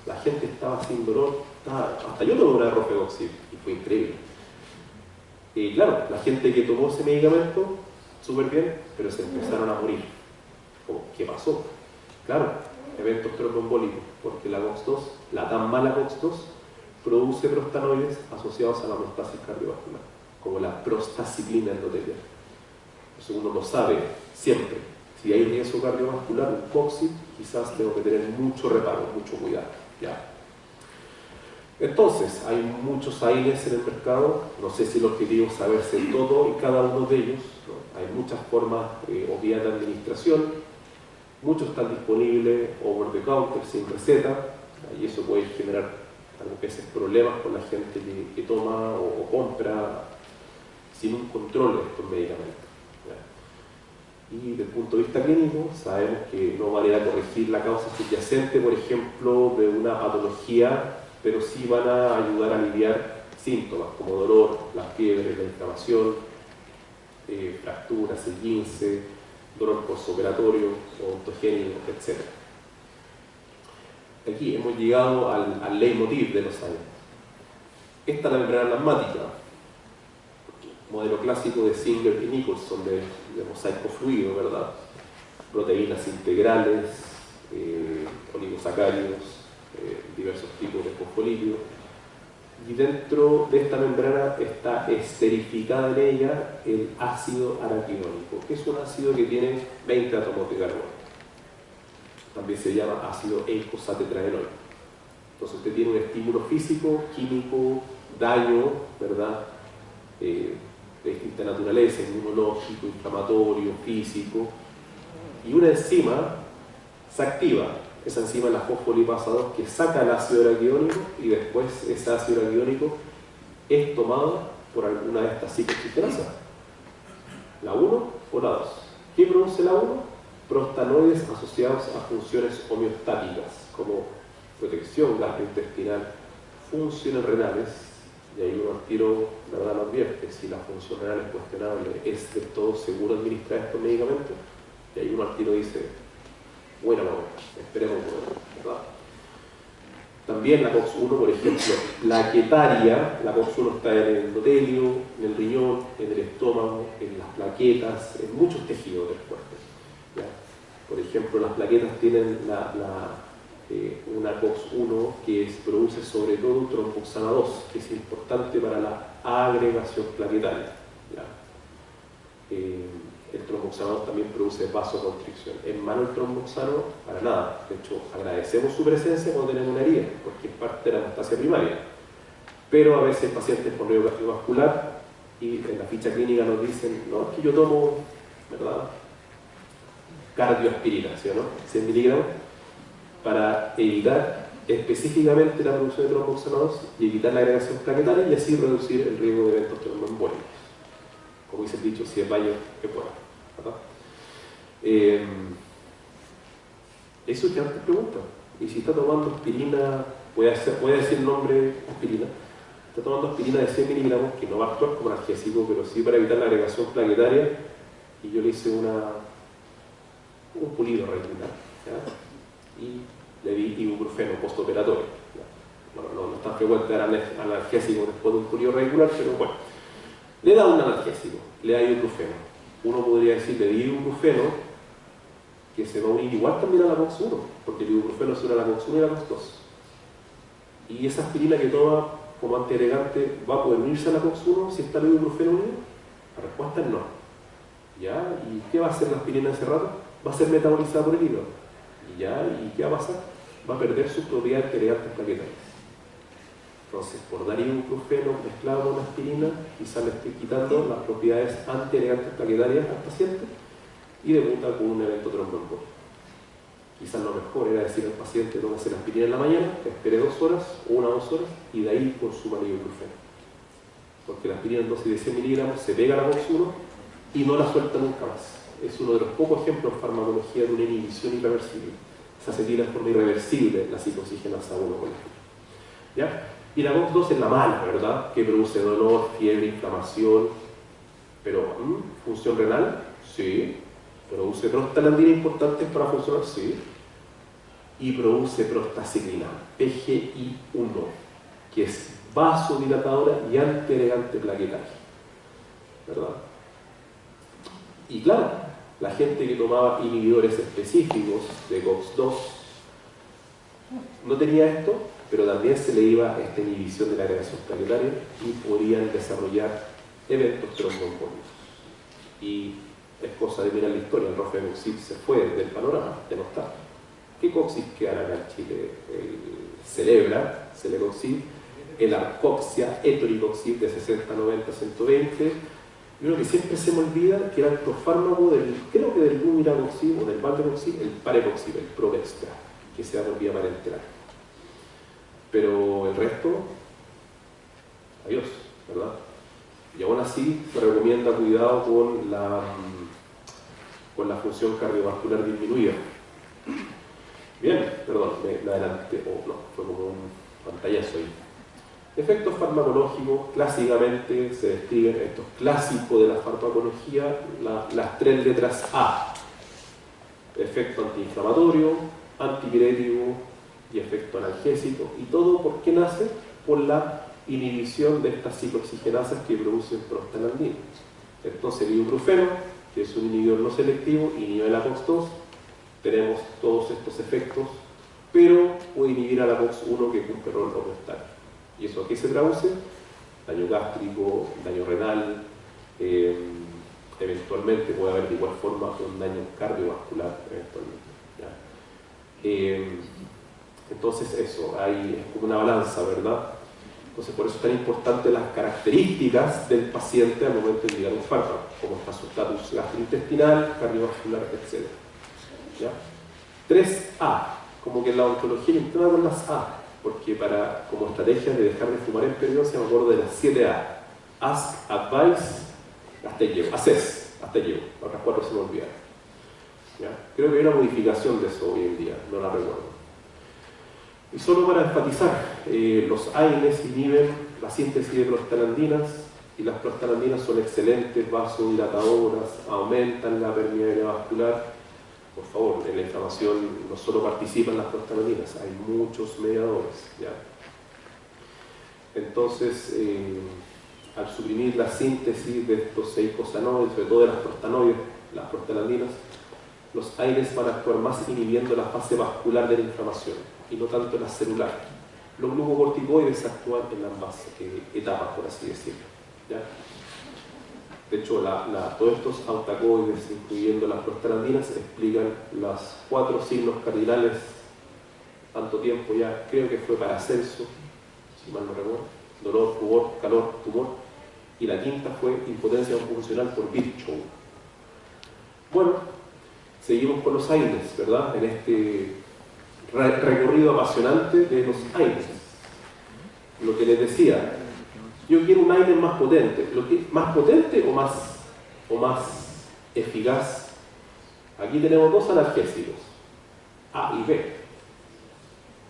La gente estaba sin dolor, hasta yo tomé una Rofegoxib y fue increíble. Y claro, la gente que tomó ese medicamento, súper bien, pero se empezaron a morir. ¿Qué pasó? Claro, eventos tromboembólicos, porque la COX-2, la tan mala COX-2, produce prostanoides asociados a la homeostasis cardiovascular, como la prostaciclina endotelial. Eso uno lo sabe siempre. Si hay riesgo cardiovascular, un COX-2, quizás tengo que tener mucho reparo, mucho cuidado, ¿ya? Entonces, hay muchos AINES en el mercado, no sé si el objetivo es saberse todo y cada uno de ellos, ¿no? Hay muchas formas o vías de administración, muchos están disponibles over the counter, sin receta, y eso puede generar a veces problemas con la gente que toma o compra sin un control de estos medicamentos, ¿ya? Y desde el punto de vista clínico, sabemos que no vale a corregir la causa subyacente, por ejemplo, de una patología, pero sí van a ayudar a aliviar síntomas como dolor, las fiebres, la inflamación, fracturas, esguince, dolor postoperatorio, odontogénico, etc. Aquí hemos llegado al leitmotiv de los años. Esta es la membrana plasmática, modelo clásico de Singer y Nicholson de mosaico fluido, ¿verdad? Proteínas integrales, oligosacáridos, diversos tipos de fosfolípidos, y dentro de esta membrana está esterificada en ella el ácido araquidónico, que es un ácido que tiene 20 átomos de carbono. También se llama ácido eicosatetraenoico. Entonces usted tiene un estímulo físico, químico, daño, ¿verdad? De distinta naturaleza, inmunológico, inflamatorio, físico, y una enzima se activa. Esa enzima es la fosfolipasa 2 que saca el ácido araquidónico y después ese ácido araquidónico es tomado por alguna de estas ciclooxigenasas, la 1 o la 2. ¿Qué produce la 1? Prostanoides asociados a funciones homeostáticas como protección gastrointestinal, funciones renales, y ahí uno al tiro, ¿verdad?, lo advierte, si la función renal es cuestionable, ¿es del todo seguro administrar estos medicamentos? Y ahí uno al tiro dice, bueno, esperemos, ¿verdad? También la COX-1, por ejemplo, plaquetaria, la COX-1 está en el endotelio, en el riñón, en el estómago, en las plaquetas, en muchos tejidos del cuerpo, ¿ya? Por ejemplo, las plaquetas tienen una COX-1 que produce sobre todo tromboxana 2, que es importante para la agregación plaquetaria, ¿ya? tromboxano también produce vasoconstricción. ¿Es malo el tromboxano? Para nada. De hecho, agradecemos su presencia cuando tenemos una herida, porque es parte de la hemostasia primaria. Pero a veces hay pacientes con riesgo cardiovascular y en la ficha clínica nos dicen, no, es que yo tomo, ¿verdad?, cardioaspirina, ¿sí o no? 100 miligramos, para evitar específicamente la producción de tromboxano y evitar la agregación plaquetaria y así reducir el riesgo de eventos tromboembólicos. Como dice el dicho, si es baño, es bueno, ¿verdad? Eso que antes pregunta. Y si está tomando aspirina, puede decir el nombre aspirina, está tomando aspirina de 100 miligramos, que no va a actuar como analgésico, pero sí para evitar la agregación plaquetaria, y yo le hice un pulido retinal, ¿ya? Y le di ibuprofeno postoperatorio. No es tan frecuente dar analgésico después de un pulido regular, pero bueno. Le da un analgésico, le da ibuprofeno. Uno podría decir, le di ibuprofeno, que se va a unir igual también a la COX-1, porque el ibuprofeno se une a la COX-1 y a la COX-2. Y esa aspirina que toma como antiagregante, ¿va a poder unirse a la COX-1 si está el ibuprofeno unido? La respuesta es no. ¿Ya? ¿Y qué va a hacer la aspirina ese rato? Va a ser metabolizada por el hígado. ¿Y qué va a pasar? Va a perder sus propiedades antiagregantes plaquetarias. Entonces, por dar ibuprofeno mezclado con aspirina, quizás le esté quitando las propiedades antiagregantes plaquetarias al paciente y debuta con un evento tromboembólico. Quizás lo mejor era decir al paciente, tómese la aspirina en la mañana, espere 2 horas o 1 o 2 horas y de ahí consuma el ibuprofeno. Porque la aspirina en dosis de 100 miligramos se pega a la COX-1 y no la suelta nunca más. Es uno de los pocos ejemplos en farmacología de una inhibición irreversible. Se acetila de forma irreversible la ciclooxigenasa 1, por ejemplo. ¿Ya? Y la COX-2 es la mala, ¿verdad? Que produce dolor, fiebre, inflamación. Pero, ¿función renal? Sí. ¿Produce prostaglandinas importantes para funcionar? Sí. Y produce prostaciclina, PGI-1, que es vasodilatadora y antiagregante plaquetaria, ¿verdad? Y claro, la gente que tomaba inhibidores específicos de COX-2 no tenía esto, pero también se le iba esta inhibición de la agregación plaquetaria y podían desarrollar eventos tromboembólicos. Y es cosa de mirar la historia, el rofecoxib se fue del panorama, ya no está. ¿Qué coxib queda acá en Chile? El Celebra, Celecoxib, el Arcoxia, Etoricoxib de 60, 90, 120, y uno que siempre se me olvida, que era el profármaco creo que del Lumiracoxib o del Valdecoxib, el Parecoxib, el Provextra, que se da por vía parenteral. Pero el resto, adiós, ¿verdad? Y aún así se recomienda cuidado con la función cardiovascular disminuida. Bien, perdón, me adelanté, no, fue como un pantallazo ahí. Efectos farmacológicos, clásicamente se describen, estos clásicos de la farmacología, las 3 letras A. Efecto antiinflamatorio, antipirético y efecto analgésico. ¿Y todo por qué nace? Por la inhibición de estas ciclooxigenasas que producen prostaglandinas. Entonces el ibuprofeno, que es un inhibidor no selectivo, inhibe la COX-2, tenemos todos estos efectos, pero puede inhibir a la COX-1 que cumple el rol homeostático. ¿Y eso a qué se traduce? Daño gástrico, daño renal, eventualmente puede haber de igual forma un daño cardiovascular eventualmente. Entonces eso, es como una balanza, ¿verdad? Entonces por eso es tan importante las características del paciente al momento de indicar un fármaco, como está su estatus gastrointestinal, cardiovascular, etc. ¿Ya? 3A, como que en la ontología entrena con las A, porque como estrategia de dejar de fumar en periodo me acuerdo de las 7A. Ask, advice, hasta ahí llego. Assess, hasta ahí llego. Otras 4 se me olvidaron. ¿Ya? Creo que hay una modificación de eso hoy en día, no la recuerdo. Y solo para enfatizar, los AINES inhiben la síntesis de prostaglandinas y las prostaglandinas son excelentes vasodilatadoras, aumentan la permeabilidad vascular. Por favor, en la inflamación no solo participan las prostaglandinas, hay muchos mediadores. ¿Ya? Entonces, al suprimir la síntesis de estos eicosanoides, sobre todo de las prostanoides, las prostaglandinas, los AINES van a actuar más inhibiendo la fase vascular de la inflamación y no tanto la celular. Los glucocorticoides actúan en ambas etapas, por así decirlo. ¿Ya? De hecho, todos estos autacoides, incluyendo las prostaglandinas, explican los 4 signos cardinales, tanto tiempo ya, creo que fue Paracelso, si mal no recuerdo, dolor, rubor, calor, tumor, y la quinta fue impotencia funcional por Virchow. Bueno, seguimos con los AINES, ¿verdad? En este recorrido apasionante de los AINES. Lo que les decía, yo quiero un AINES más potente. ¿Más potente o más eficaz? Aquí tenemos 2 analgésicos, A y B.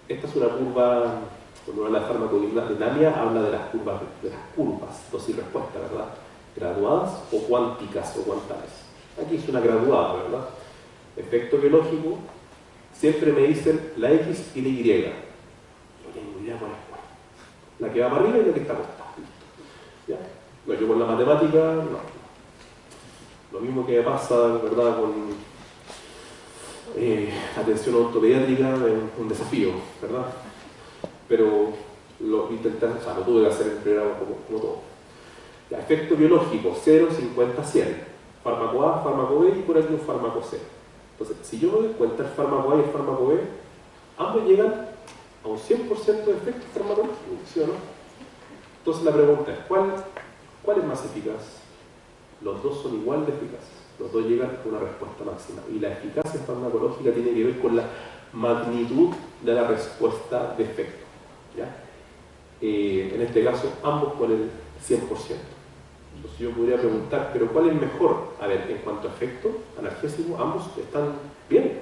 Esta es una curva, cuando habla de farmacodinámica, habla de las curvas, dosis y respuesta, ¿verdad? Graduadas o cuánticas o cuantales. Aquí es una graduada, ¿verdad? Efecto biológico, siempre me dicen la X y la Y. Yo tengo idea cuál es cuál. La que va para arriba y la que está acostada. ¿Ya? No, yo con la matemática, no. Lo mismo que pasa, ¿verdad?, con atención ortopediátrica, es un desafío, ¿verdad? Pero lo intenté, o sea, lo tuve que hacer en el programa como todo. Ya, efecto biológico, 0, 50, 100. Fármaco A, fármaco B y por aquí un fármaco C. Entonces, si yo me doy cuenta el fármaco A y el fármaco B, ambos llegan a un 100% de efecto farmacológico, ¿sí o no? Entonces la pregunta es, ¿cuál es más eficaz? Los dos son igual de eficaces. Los dos llegan a una respuesta máxima. Y la eficacia farmacológica tiene que ver con la magnitud de la respuesta de efecto, ¿ya? En este caso, ambos con el 100%. Entonces yo podría preguntar, ¿pero cuál es mejor? A ver, en cuanto a efecto analgésico, ambos están bien.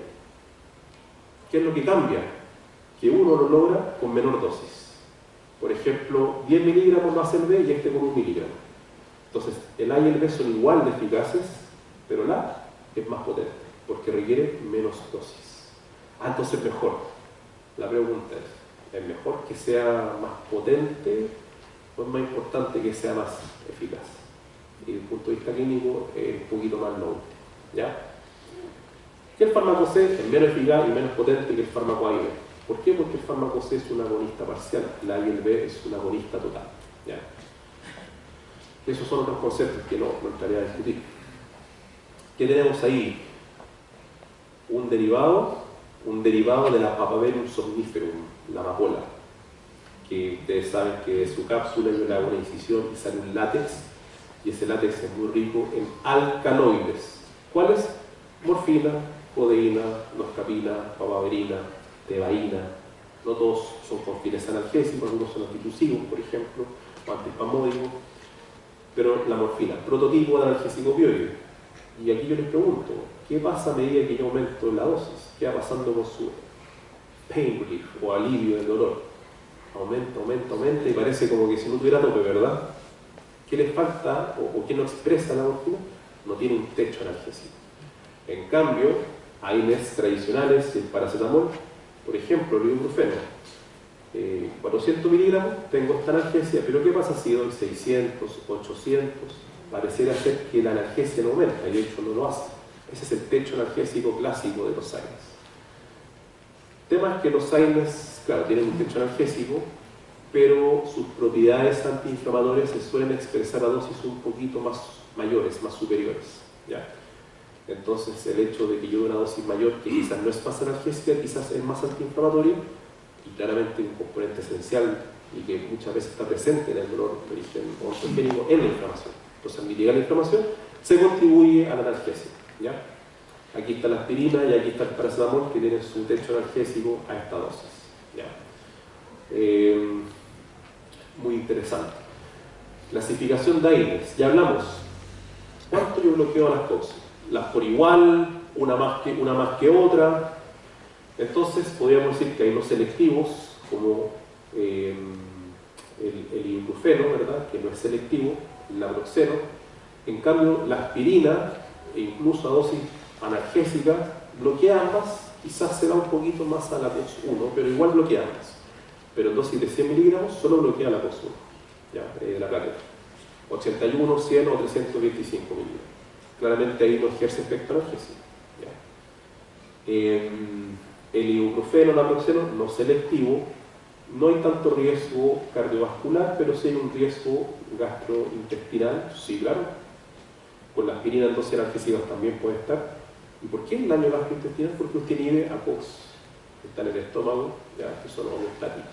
¿Qué es lo que cambia? Que uno lo logra con menor dosis. Por ejemplo, 10 miligramos lo hace el B y este con 1 miligramo. Entonces, el A y el B son igual de eficaces, pero el A es más potente, porque requiere menos dosis. Entonces mejor. La pregunta ¿es mejor que sea más potente o es más importante que sea más eficaz? Y desde el punto de vista clínico es un poquito más lo último, ¿ya? Que el fármaco C es menos eficaz y menos potente que el fármaco A y B. ¿Por qué? Porque el fármaco C es un agonista parcial, el A y el B es un agonista total, ¿ya? Esos son otros conceptos que no entraré a discutir. ¿Qué tenemos ahí? Un derivado de la Papaver somniferum, la amapola, que ustedes saben que de su cápsula yo le hago una incisión y sale un látex, y ese látex es muy rico en alcaloides. ¿Cuáles? Morfina, codeína, noscapina, papaverina, tebaína. No todos son con fines analgésicos, algunos son antitusivos, por ejemplo, o antispasmódicos, pero la morfina, prototipo de analgésico opioide. Y aquí yo les pregunto, ¿qué pasa a medida que yo aumento la dosis? ¿Qué va pasando con su pain relief o alivio del dolor? Aumenta y parece como que si no tuviera tope, ¿verdad? ¿Qué les falta o qué no expresa la morfina? No tiene un techo analgésico. En cambio, hay AINES tradicionales, el paracetamol, por ejemplo, el ibuprofeno, 400 miligramos, tengo esta analgesia, pero ¿qué pasa si doy 600, 800? Pareciera ser que la analgesia no aumenta, y de hecho no lo hace. Ese es el techo analgésico clásico de los AINES. El tema es que los AINES, claro, tienen un techo analgésico, pero sus propiedades antiinflamatorias se suelen expresar a dosis un poquito más mayores, más superiores, ¿ya? Entonces el hecho de que yo dé una dosis mayor, que quizás no es más analgésica, quizás es más antiinflamatoria, y claramente un componente esencial y que muchas veces está presente en el dolor de origen ontogénico en la inflamación. Entonces al mitigar la inflamación se contribuye a la analgesia, ¿ya? Aquí está la aspirina y aquí está el paracetamol que tienen su techo analgésico a esta dosis, ¿ya? Muy interesante. Clasificación de AINES, ya hablamos. ¿Cuánto yo bloqueo a las toxas? Las por igual, una más que otra. Entonces podríamos decir que hay los selectivos, como el ibuprofeno, ¿verdad?, que no es selectivo, el naproxeno. En cambio, la aspirina, e incluso a dosis analgésica, bloquea ambas, quizás se da un poquito más a la COX-1, pero igual bloquea ambas. Pero en dosis de 100 miligramos solo bloquea la COX-1, ¿ya? La plaqueta. 81, 100 o 325 miligramos. Claramente ahí no ejerce efecto analgésico, ¿ya? El ibuprofeno, el naproxeno, no selectivo, no hay tanto riesgo cardiovascular, pero sí hay un riesgo gastrointestinal, sí, claro. Con la aspirina en dosis analgésicas también puede estar. ¿Y por qué el daño gastrointestinal? Porque usted inhibe a COX, que están en el estómago, ya, que son homeostáticos.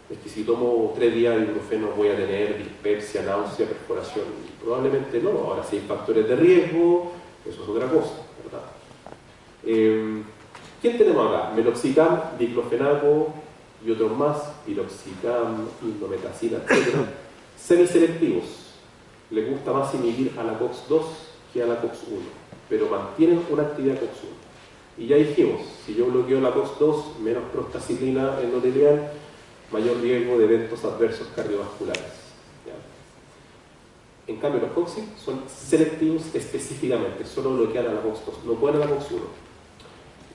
Es que si tomo 3 días de ibuprofeno voy a tener dispepsia, náusea, perforación. Probablemente no. Ahora, si hay factores de riesgo, eso es otra cosa, ¿verdad? ¿Quién tenemos acá? Meloxicam, diclofenaco y otros más, piroxicam, indometacina, etc. Semiselectivos. Les gusta más inhibir a la COX-2 que a la COX-1, pero mantienen una actividad COX-1. Y ya dijimos, si yo bloqueo la COX-2, menos prostaciclina endotelial, mayor riesgo de eventos adversos cardiovasculares. ¿Ya? En cambio, los COX son selectivos específicamente, solo bloquean a la COX-2, no pueden a la COX-1.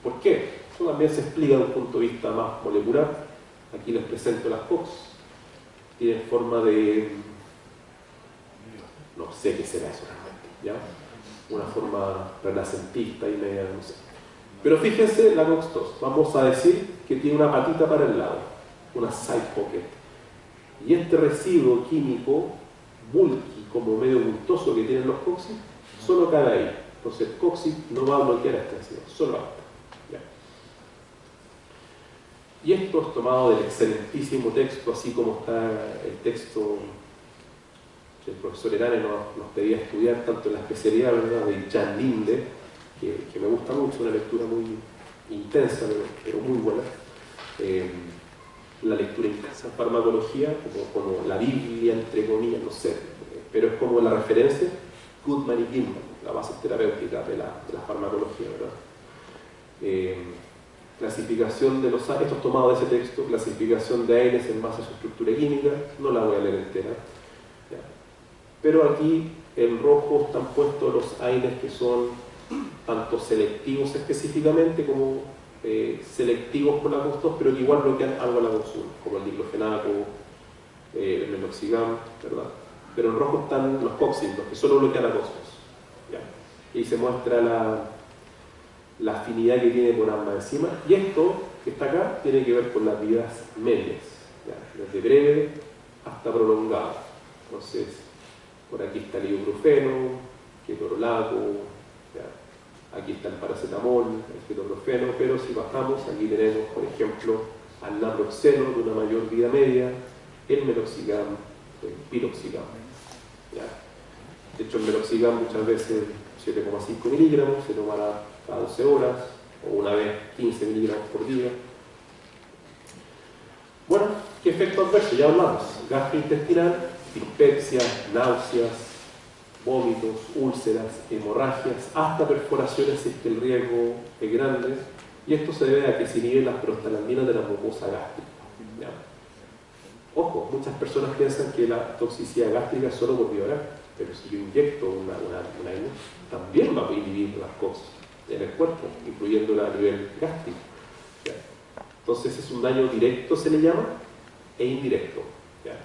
¿Por qué? Eso también se explica desde un punto de vista más molecular. Aquí les presento las COX. Tienen forma de... no sé qué será eso realmente, ¿ya? Una forma renacentista y media, no sé. Pero fíjense la COX-2. Vamos a decir que tiene una patita para el lado, una side pocket. Y este residuo químico, bulky, como medio bultoso que tienen los COX, solo cae ahí. Entonces el COX no va a bloquear este residuo, solo basta. ¿Ya? Y esto es tomado del excelentísimo texto, así como está el texto que el profesor Herane nos pedía estudiar, tanto en la especialidad, ¿verdad?, de Jan Linde, que me gusta mucho, una lectura muy intensa, pero muy buena. La lectura intensa en farmacología, como la Biblia, entre comillas, no sé, pero es como la referencia, Goodman y Gilman, la base terapéutica de la farmacología, ¿verdad? Clasificación de los... esto es tomado de ese texto, clasificación de AINES en base a su estructura química, no la voy a leer entera. ¿Ya? Pero aquí en rojo están puestos los AINES que son tanto selectivos específicamente como selectivos por la COX-2, pero que igual bloquean algo a la COX-1, como el diclofenaco, el meloxicam, ¿verdad? Pero en rojo están los COX-1, los que solo bloquean la COX-2. ¿Ya? Y se muestra la afinidad que tiene por ambas enzimas, y esto que está acá tiene que ver con las vidas medias, ¿ya? Desde breve hasta prolongado. Entonces, por aquí está el ibuprofeno, ketorolaco, ¿ya? Aquí está el paracetamol, el ketoprofeno, pero si bajamos, aquí tenemos, por ejemplo, al naproxeno de una mayor vida media, el meloxicam, el piroxicam. ¿Ya? De hecho, el meloxicam muchas veces 7,5 miligramos se tomará cada 12 horas, o una vez 15 miligramos por día. Bueno, ¿qué efecto adverso? Ya hablamos. Gastrointestinal, dispepsia, náuseas, vómitos, úlceras, hemorragias, hasta perforaciones si es que el riesgo es grande. Y esto se debe a que se inhiben las prostaglandinas de la mucosa gástrica. ¿Ya? Ojo, muchas personas piensan que la toxicidad gástrica es solo por vía oral, pero si yo inyecto una AINE, también va a inhibir las COX en el cuerpo, incluyéndola a nivel gástrico. ¿Ya? Entonces es un daño directo, se le llama, e indirecto. ¿Ya?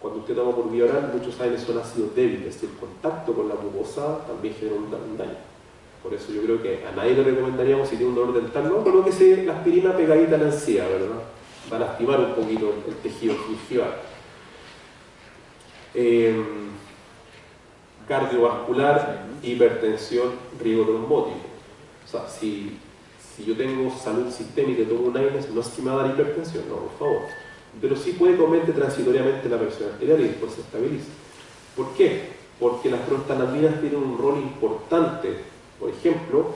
Cuando usted toma por vía oral, muchos AINES son ácidos débiles y el contacto con la mucosa también genera un daño. Por eso yo creo que a nadie le recomendaríamos, si tiene un dolor dental, no colóquese la aspirina pegadita a la encía, ¿verdad? Va a lastimar un poquito el tejido gingival. Cardiovascular, hipertensión, riesgo trombótico. O sea, si yo tengo salud sistémica y tomo un AINES, no es que me va a dar hipertensión, no, por favor. Pero sí puede que aumente transitoriamente la presión arterial y después se estabiliza. ¿Por qué? Porque las prostaglandinas tienen un rol importante, por ejemplo,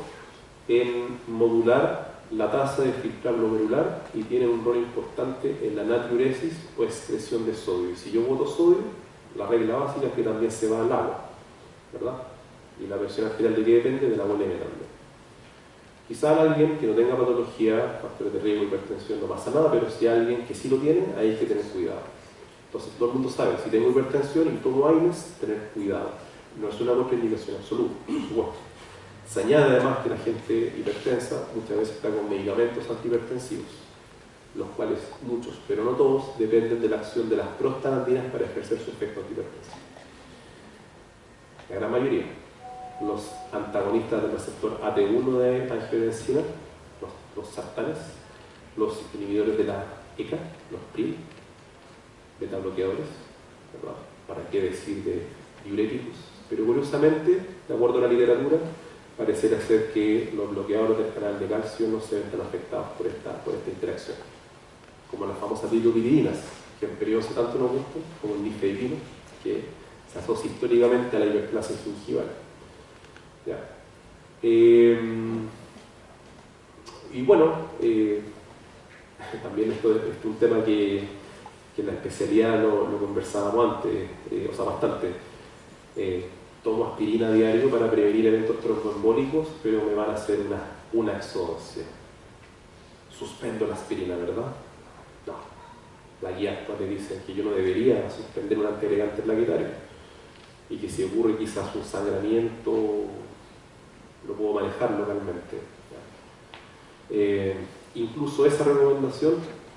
en modular la tasa de filtrado glomerular y tienen un rol importante en la natriuresis o excreción de sodio. Y si yo boto sodio, la regla básica es que también se va al agua, ¿verdad? Y la presión arterial de qué depende, de la bulimia también. Quizá alguien que no tenga patología, factores de riesgo, hipertensión, no pasa nada, pero si hay alguien que sí lo tiene, ahí hay que tener cuidado. Entonces todo el mundo sabe, si tengo hipertensión y tomo AINES, tener cuidado. No es una contraindicación absoluta, por supuesto. Se añade además que la gente hipertensa muchas veces está con medicamentos antihipertensivos, los cuales muchos, pero no todos, dependen de la acción de las prostaglandinas para ejercer su efecto antihipertensivo. La gran mayoría. Los antagonistas del receptor AT1 de angiotensina, los sartanes, los inhibidores de la ECA, los PRIL, beta bloqueadores, ¿verdad? ¿Para qué decir de diuréticos, Pero curiosamente, de acuerdo a la literatura, pareciera ser que los bloqueadores del canal de calcio no se ven tan afectados por esta interacción. Como las famosas bilirrubinas, que en periodos que tanto nos gustan, como el nifedipino, que se asocia históricamente a la hiperplasia gingival. ¿Ya? Y bueno, también esto es un tema que en la especialidad lo conversábamos antes, o sea, bastante. Tomo aspirina a diario para prevenir eventos tromboembólicos, pero me van a hacer una exodosia. Suspendo la aspirina, ¿verdad? No. La guía actual me dice que yo no debería suspender un antiagregante plaquetario y que si ocurre quizás un sangramiento, lo puedo manejar localmente. Incluso esa recomendación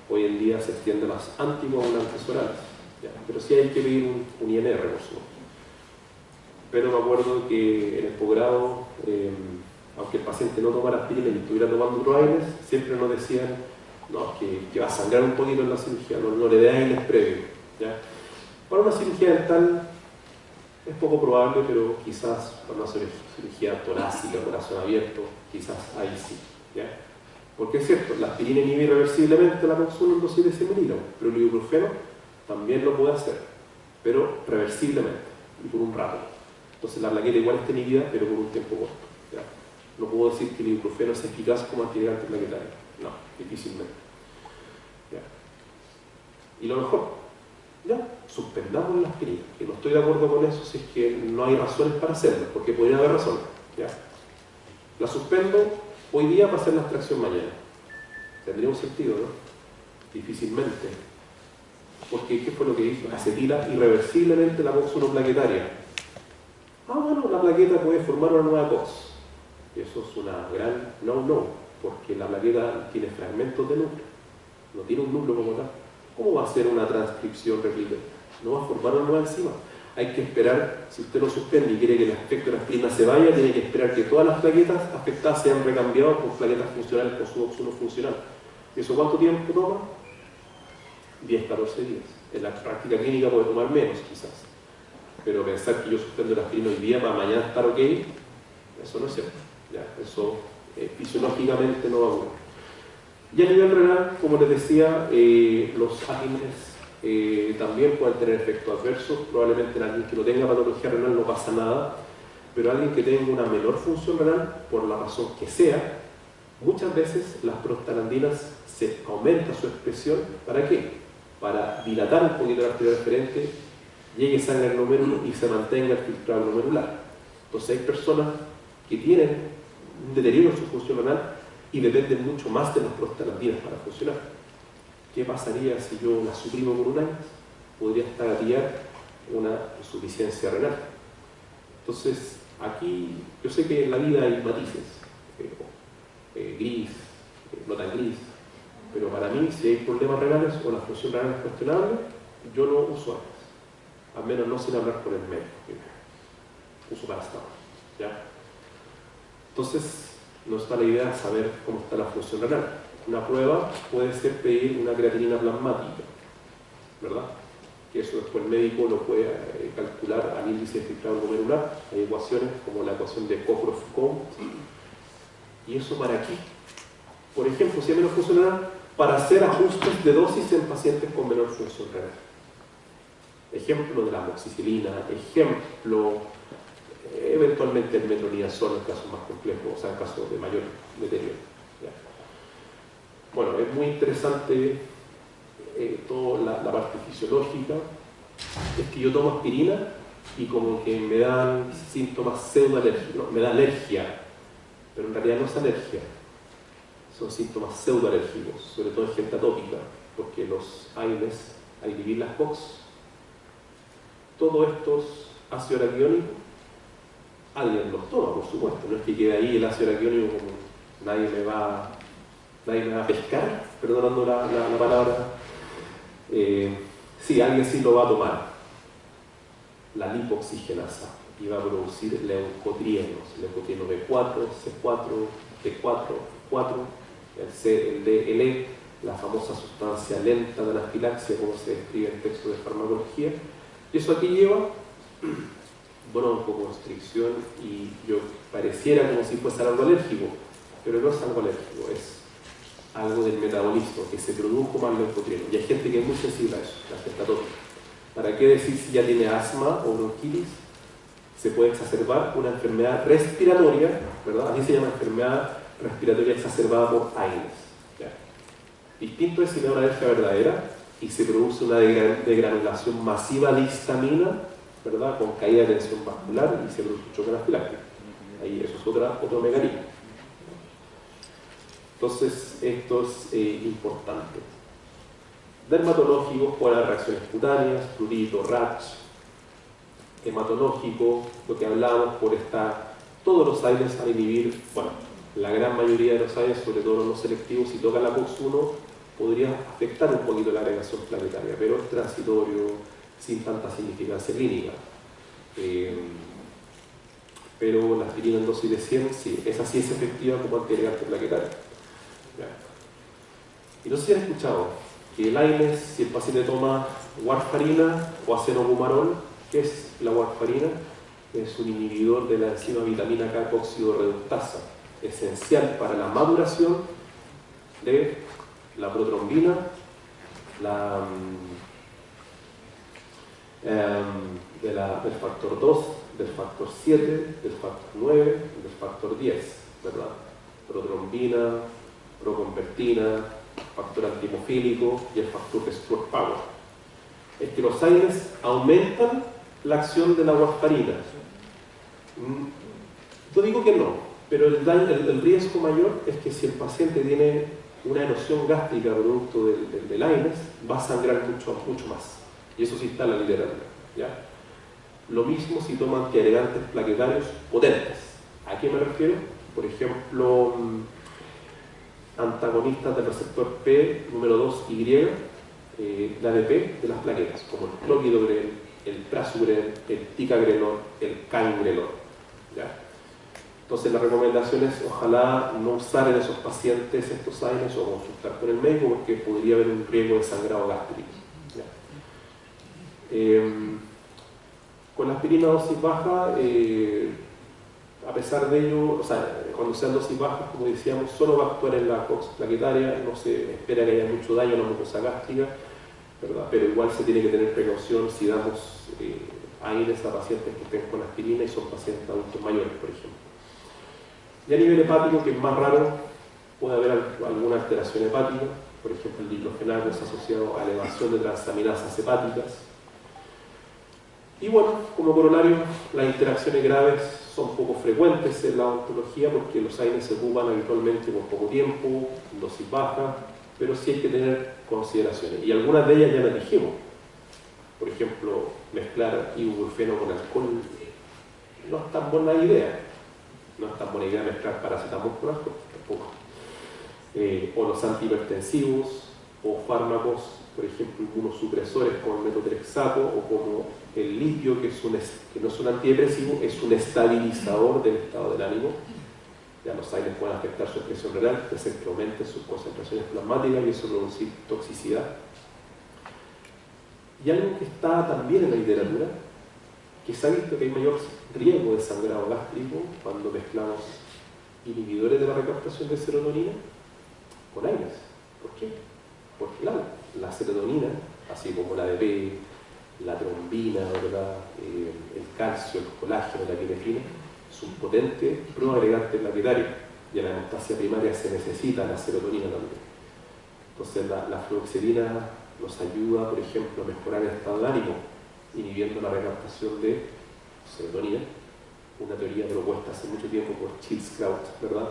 hoy en día se extiende a las anticoagulantes orales, ¿ya? Pero sí hay que pedir un INR, por supuesto. Pero me acuerdo que en el posgrado, aunque el paciente no tomara aspirina y estuviera tomando Proaines, siempre nos decían no, que va a sangrar un poquito en la cirugía, no le dé AINES previo, ¿ya? Para una cirugía dental es poco probable, pero quizás para una cirugía torácica, corazón abierto, quizás ahí sí, ¿ya? Porque es cierto, la aspirina inhibe irreversiblemente la consumo en dosis de 100 miligramos, pero el ibuprofeno también lo puede hacer, pero reversiblemente y por un rato. Entonces la plaqueta igual está inhibida, pero por un tiempo corto, ¿ya? No puedo decir que el ibuprofeno es eficaz como antiagregante plaquetario, no, difícilmente, ¿ya? Y lo mejor, ya, suspendamos la aspirina, que no estoy de acuerdo con eso si es que no hay razones para hacerlo, porque podría haber razones, ¿ya? La suspendo hoy día para hacer la extracción mañana. Tendría un sentido, ¿no? Difícilmente. Porque, ¿qué fue lo que hizo? Acetila irreversiblemente la COX-1 plaquetaria. Bueno, la plaqueta puede formar una nueva COX. Y eso es una gran no, porque la plaqueta tiene fragmentos de núcleo. No tiene un núcleo como tal. ¿Cómo va a ser una transcripción replica? No va a formar una nueva enzima. Hay que esperar, si usted lo suspende y quiere que el efecto de la aspirina se vaya, tiene que esperar que todas las plaquetas afectadas sean recambiadas por plaquetas funcionales con su COX-1 funcional. ¿Y eso cuánto tiempo toma? 10, 14 días. En la práctica clínica puede tomar menos, quizás. Pero pensar que yo suspendo la aspirina hoy día para mañana estar ok, eso no es cierto. ¿Ya? Eso fisiológicamente no va a ocurrir. Y a nivel renal, como les decía, los AINES también pueden tener efectos adversos. Probablemente en alguien que no tenga patología renal no pasa nada, pero alguien que tenga una menor función renal, por la razón que sea, muchas veces las prostaglandinas se aumenta su expresión. ¿Para qué? Para dilatar un poquito la arteria referente, llegue sangre al glomérulo y se mantenga el filtrado glomerular. Entonces hay personas que tienen un deterioro en su función renal y dependen mucho más de las prostaglandinas para funcionar. ¿Qué pasaría si yo las suprimo por un año? Podría hasta gatillar una insuficiencia renal. Entonces, aquí yo sé que en la vida hay matices, gris, no tan gris, pero para mí, si hay problemas renales o la función renal es cuestionable, yo no uso AINES, al menos no sin hablar con el médico. Uso paracetamol, ¿ya? Entonces, no está la idea de saber cómo está la función renal. Una prueba puede ser pedir una creatinina plasmática, ¿verdad? Que eso después el médico lo puede calcular al índice de filtrado glomerular. Hay ecuaciones como la ecuación de Cockcroft-Combs. ¿Y eso para qué? Por ejemplo, si hay menos función renal, para hacer ajustes de dosis en pacientes con menor función renal. Ejemplo de la amoxicilina, ejemplo, eventualmente el metronidazol en casos más complejos, o sea, en casos de mayor deterioro. ¿Ya? Bueno, es muy interesante toda la parte fisiológica. Es que yo tomo aspirina y como que me dan síntomas pseudoalérgicos, no, me da alergia, pero en realidad no es alergia, son síntomas pseudoalérgicos, sobre todo en gente atópica, porque los AINES, al inhibir las COX, todos estos ácidos araquidónicos, alguien los toma, por supuesto, no es que quede ahí el ácido araquidónico como nadie me va a pescar, perdonando la palabra. Sí, alguien sí lo va a tomar, la lipoxigenasa, y va a producir leucotrienos, leucotrieno B4, C4, T4, 4, el D, el E, la famosa sustancia lenta de anafilaxia, como se describe en el texto de farmacología. Y eso aquí lleva broncoconstricción y yo pareciera como si fuese algo alérgico, pero no es algo alérgico, es algo del metabolismo, que se produjo más leucotrieno. Y hay gente que es muy sensible a eso, la gente atópica. ¿Para qué decir si ya tiene asma o bronquitis? Se puede exacerbar una enfermedad respiratoria, ¿verdad? Así se llama enfermedad respiratoria exacerbada por AINES. ¿Ya? Distinto es si no es una alergia verdadera y se produce una degranulación masiva de histamina, ¿verdad? Con caída de tensión vascular y se produce un choque anafiláctico. Ahí eso es otro mecanismo. Entonces, esto es importante. Dermatológicos pueden haber reacciones cutáneas, prurito, rash. Hematológico, lo que hablábamos por todos los AINES al inhibir, bueno, la gran mayoría de los AINES, sobre todo los selectivos, si toca la COX-1, podría afectar un poquito la agregación planetaria, pero es transitorio, sin tanta significancia clínica. Pero la aspirina en dosis de 100, sí, esa sí es efectiva como antiagregante plaquetario. Y no sé si han escuchado que el AINES, si el paciente toma warfarina o acenobumarol, ¿qué es la warfarina? Es un inhibidor de la enzima vitamina K oxidorreductasa, esencial para la maduración de la protrombina, del factor 2, del factor 7, del factor 9, del factor 10, ¿verdad? Protrombina, proconvertina, factor antimofílico y el factor de Stuart Power. Es que los AINES aumentan la acción de la warfarina. Yo digo que no, pero el riesgo mayor es que si el paciente tiene una erosión gástrica producto del AINES, va a sangrar mucho más. Y eso sí está en la literatura, ¿ya? Lo mismo si toma antiagregantes plaquetarios potentes. ¿A qué me refiero? Por ejemplo, antagonistas del receptor P número 2Y, la ADP de las plaquetas, como el clopidogrel, el prasugrel, el ticagrelor, el cangrelor. ¿Ya? Entonces la recomendación es ojalá no usar en esos pacientes estos AINES o consultar con el médico porque podría haber un riesgo de sangrado gástrico. ¿Ya? Con la aspirina dosis baja, a pesar de ello, o sea, cuando sean dosis bajas, como decíamos, solo va a actuar en la COX plaquetaria, no se espera que haya mucho daño a la mucosa gástrica, ¿verdad? Pero igual se tiene que tener precaución si damos AINES a pacientes que estén con aspirina y son pacientes adultos mayores, por ejemplo. Y a nivel hepático, que es más raro, puede haber alguna alteración hepática, por ejemplo el diclofenaco es asociado a elevación de transaminasas hepáticas. Y bueno, como corolario, las interacciones graves son poco frecuentes en la odontología porque los AINES se ocupan habitualmente por poco tiempo, en dosis baja, pero sí hay que tener consideraciones. Y algunas de ellas ya las dijimos. Por ejemplo, mezclar ibuprofeno con alcohol no es tan buena idea. No es tan buena idea mezclar paracetamol con alcohol, tampoco. O los antihipertensivos, o fármacos, por ejemplo, inmunosupresores como el metotrexato o como el litio, que no es un antidepresivo, es un estabilizador del estado del ánimo. Ya los AINES pueden afectar su expresión renal, hacer que aumenten sus concentraciones plasmáticas y eso producir toxicidad. Y algo que está también en la literatura, que se ha visto que hay mayor riesgo de sangrado gástrico cuando mezclamos inhibidores de la recaptación de serotonina con AINES. ¿Por qué? Porque la serotonina, así como la ADP, la trombina, ¿verdad? El calcio, el colágeno, la epinefrina, es un potente proagregante plaquetario y en la hemostasia primaria se necesita la serotonina también. Entonces la fluoxetina nos ayuda, por ejemplo, a mejorar el estado de ánimo, inhibiendo la recaptación de serotonina, una teoría propuesta hace mucho tiempo por Childs-Kraut, ¿verdad?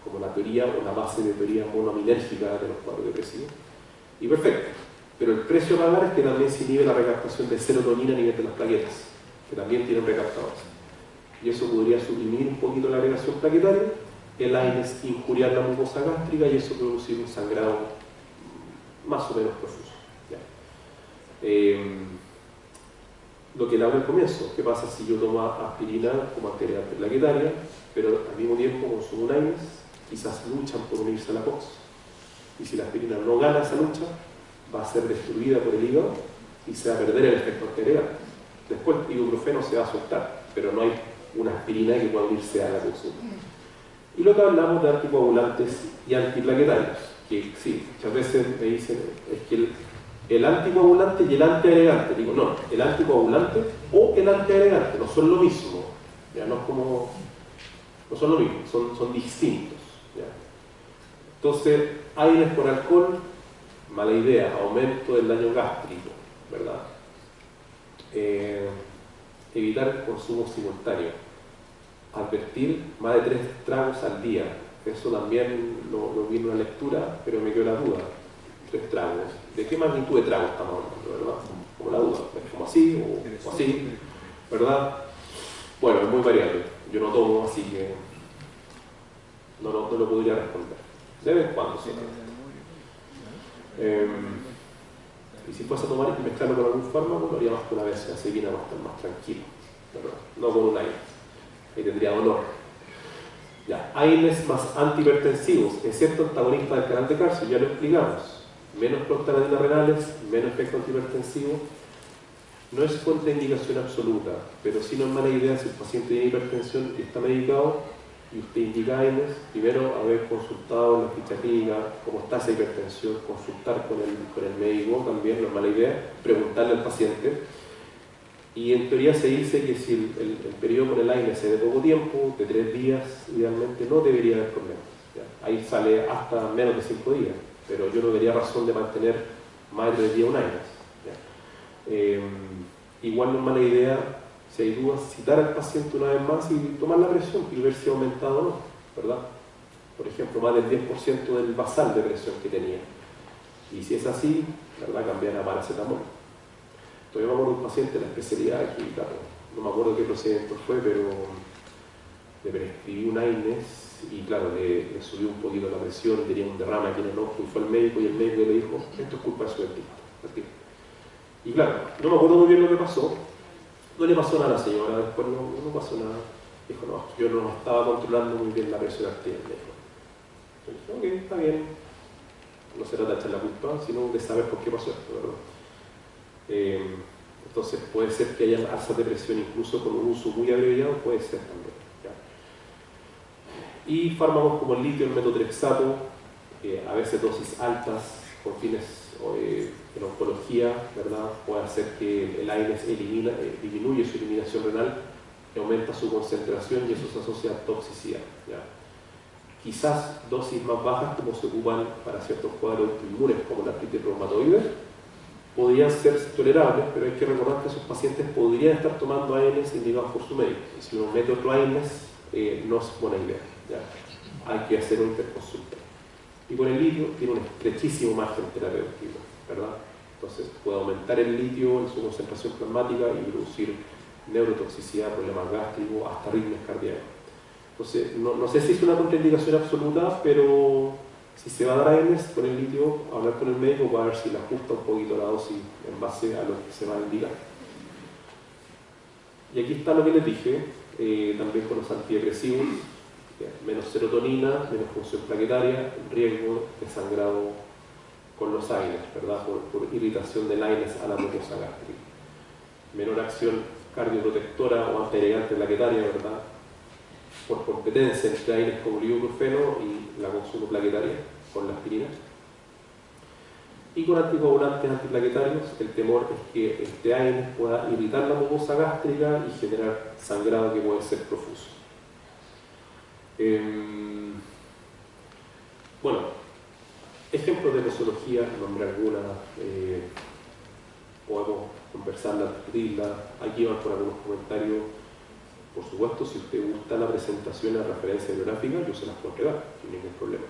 Como la teoría o la base de teoría monoaminérgica de los cuadros depresivos. Y perfecto. Pero el precio a pagar es que también se inhibe la recaptación de serotonina a nivel de las plaquetas, que también tienen recaptadores. Y eso podría suprimir un poquito la agregación plaquetaria, el AINES injuriar la mucosa gástrica y eso producir un sangrado más o menos profuso. Lo que le hago al comienzo, ¿qué pasa si yo tomo aspirina como antiagregante plaquetaria, pero al mismo tiempo consumo un AINES? Quizás luchan por unirse a la COX. Y si la aspirina no gana esa lucha, va a ser destruida por el hígado y se va a perder el efecto antiagregante. Después el ibuprofeno se va a soltar. pero no hay una aspirina que pueda unirse a la consulta. Y lo que hablamos de anticoagulantes y antiplaquetarios, que sí, muchas veces me dicen es que el anticoagulante y el antiagregante, digo no, el anticoagulante o el antiagregante no son lo mismo, ya no es como, no son lo mismo, son distintos. ¿Ya? Entonces, AINES por alcohol, mala idea, aumento del daño gástrico, ¿verdad? Evitar el consumo simultáneo, advertir más de 3 tragos al día, eso también lo vi en una lectura, pero me quedó la duda. 3 tragos, ¿de qué magnitud de tragos estamos hablando, verdad? Como la duda, ¿es como así o así, verdad? Bueno, es muy variable, yo no tomo, así que no lo podría responder. De vez en cuando, sí. Y si fuese a tomar y mezclarlo con algún fármaco, lo haría más que una vez, así viene a estar más tranquilo, ¿verdad? No con un AINES, ahí tendría dolor. Ya, AINES más antihipertensivos, excepto antagonistas del canal de calcio, ya lo explicamos. Menos prostaglandinas renales, menos efecto antihipertensivo. No es contraindicación absoluta, pero sí no es mala idea si el paciente tiene hipertensión y está medicado y usted indica AINES, primero haber consultado en la ficha clínica cómo está esa hipertensión, consultar con el médico también, no es mala idea, preguntarle al paciente. Y en teoría se dice que si el periodo con el AINES es de poco tiempo, de 3 días, idealmente no debería haber problemas. ¿Ya? Ahí sale hasta menos de 5 días, pero yo no vería razón de mantener más de 3 días un AINES. Igual no es mala idea, si hay dudas, citar al paciente una vez más y tomar la presión y ver si ha aumentado o no, ¿verdad? Por ejemplo, más del 10% del basal de presión que tenía. Y si es así, ¿verdad? Cambiar a paracetamol. Todavía me acuerdo de un paciente de la especialidad que, claro, no me acuerdo qué procedimiento fue, pero le prescribí un AINES y, claro, le subió un poquito la presión, tenía un derrame aquí en el ojo y fue al médico y el médico le dijo, esto es culpa de su dentista. Y claro, no me acuerdo muy bien lo que pasó, no le pasó nada a la señora, después no pasó nada. Dijo, no, yo no estaba controlando muy bien la presión arterial. Dijo, ok, está bien, no se trata de echar la culpa, sino de saber por qué pasó esto, ¿verdad? Entonces puede ser que haya alzas de presión incluso con un uso muy abreviado, puede ser también. ¿Ya? Y fármacos como el litio, el metotrexato, a veces dosis altas con fines en oncología, ¿verdad? Puede hacer que el AINES disminuye su eliminación renal, aumenta su concentración y eso se asocia a toxicidad. ¿Ya? Quizás dosis más bajas, como se ocupan para ciertos cuadros autoinmunes como la artritis reumatoide, podrían ser tolerables, pero hay que recordar que esos pacientes podrían estar tomando AINES indicados por su médico. Y si uno mete otro AINES, no es buena idea. ¿Ya? Hay que hacer una interconsulta. Y con el litio tiene un estrechísimo margen terapéutico, ¿verdad? Entonces puede aumentar el litio en su concentración plasmática y producir neurotoxicidad, problemas gástricos, hasta arritmias cardíacas. Entonces, no sé si es una contraindicación absoluta, pero si se va a dar AINES con el litio, hablar con el médico para ver si le ajusta un poquito la dosis en base a lo que se va a indicar. Y aquí está lo que les dije, también con los antidepresivos, menos serotonina, menos función plaquetaria, riesgo de sangrado con los AINES, ¿verdad? Por irritación del AINES a la mucosa gástrica. Menor acción cardioprotectora o antiagregante plaquetaria, ¿verdad? Por competencia entre AINES como el ibuprofeno y la consumo plaquetaria con la aspirina. Y con anticoagulantes antiplaquetarios, el temor es que este AINES pueda irritar la mucosa gástrica y generar sangrado que puede ser profuso. Bueno, ejemplos de nosología, nombré algunas, podemos conversarla, discutirla. Aquí van por algunos comentarios. Por supuesto, si usted gusta la presentación a referencia bibliográfica, yo se las puedo entregar, sin ningún problema.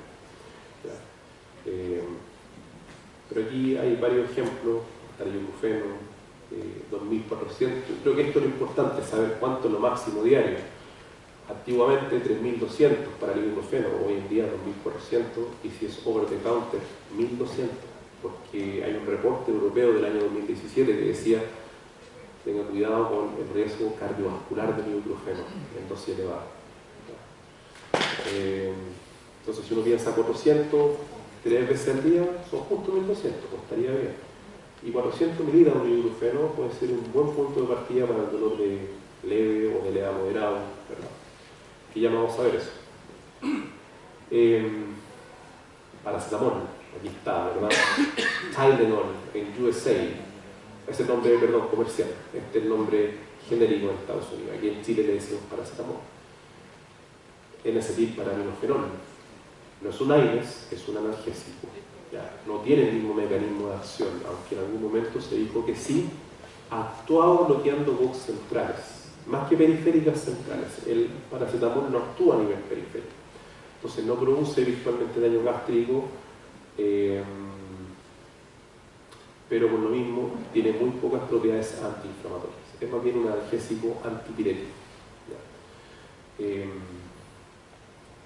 Pero aquí hay varios ejemplos, está el ibuprofeno, 2.400. Creo que esto es lo importante, saber cuánto es lo máximo diario. Antiguamente 3.200 para el ibuprofeno, hoy en día 2.400, y si es over the counter, 1.200, porque hay un reporte europeo del año 2017 que decía tenga cuidado con el riesgo cardiovascular del ibuprofeno en dosis elevada. Entonces, si uno piensa 400, 3 veces al día, son justo 1.200, pues estaría bien. Y 400 miligramos de ibuprofeno puede ser un buen punto de partida para el dolor de leve o de leve a moderado, ¿verdad? Que ya vamos a ver eso. Paracetamol, aquí está, ¿verdad? Tylenol en USA, ese es el nombre, perdón, comercial, este es el nombre genérico en Estados Unidos. Aquí en Chile le decimos paracetamol. N-acetil para aminofenol. No es un AINES, es un analgésico. Ya, no tiene el mismo mecanismo de acción, aunque en algún momento se dijo que sí, actuaba bloqueando box centrales, más que periféricas centrales. El paracetamol no actúa a nivel periférico, entonces no produce virtualmente daño gástrico, pero por lo mismo tiene muy pocas propiedades antiinflamatorias. Es más bien un analgésico antipirético.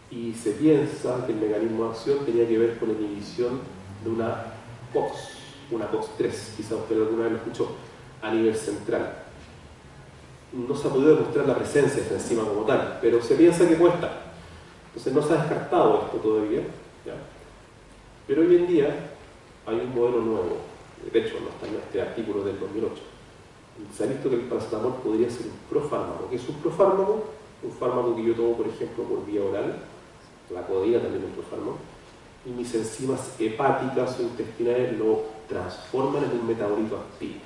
Y se piensa que el mecanismo de acción tenía que ver con la inhibición de una COX-3, quizá usted alguna vez lo escuchó, a nivel central. No se ha podido demostrar la presencia de esta enzima como tal, pero se piensa que puede estar. Entonces no se ha descartado esto todavía, ¿ya? Pero hoy en día hay un modelo nuevo, de hecho no está en este artículo del 2008. Se ha visto que el paracetamol podría ser un profármaco. ¿Qué es un profármaco? Un fármaco que yo tomo, por ejemplo, por vía oral, la codeína también es un profármaco, y mis enzimas hepáticas o intestinales lo transforman en un metabolito activo.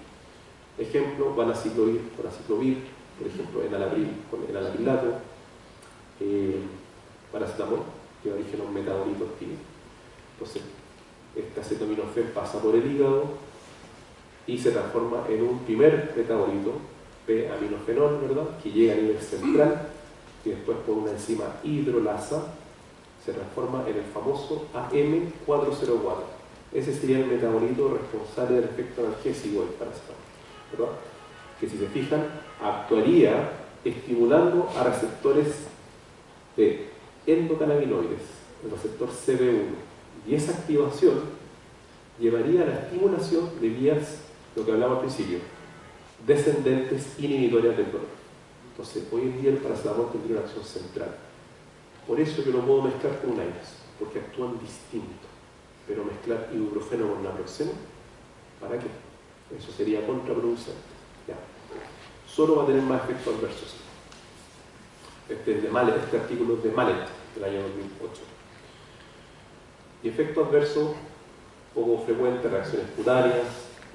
Ejemplo, vanaciclovir, por ejemplo, enalapril con enalaprilato, paracetamol, que da origen a un metabolito activo. Entonces, este acetaminofén pasa por el hígado y se transforma en un primer metabolito, P-aminofenol, ¿verdad?, que llega a nivel central y después por una enzima hidrolasa se transforma en el famoso AM404. Ese sería el metabolito responsable del efecto analgésico del paracetamol, ¿verdad?, que si se fijan actuaría estimulando a receptores de endocannabinoides, el receptor CB1, y esa activación llevaría a la estimulación de vías, lo que hablaba al principio, descendentes inhibitorias del dolor. Entonces, hoy en día el paracetamol tendría una acción central. Por eso yo lo puedo mezclar con un AINES, porque actúan distinto. Pero mezclar ibuprofeno con naproxeno, ¿para qué? Eso sería contraproducente. Ya. Solo va a tener más efectos adversos. Este artículo es de Mallet, del año 2008. Y efecto adverso poco frecuente, reacciones cutáneas,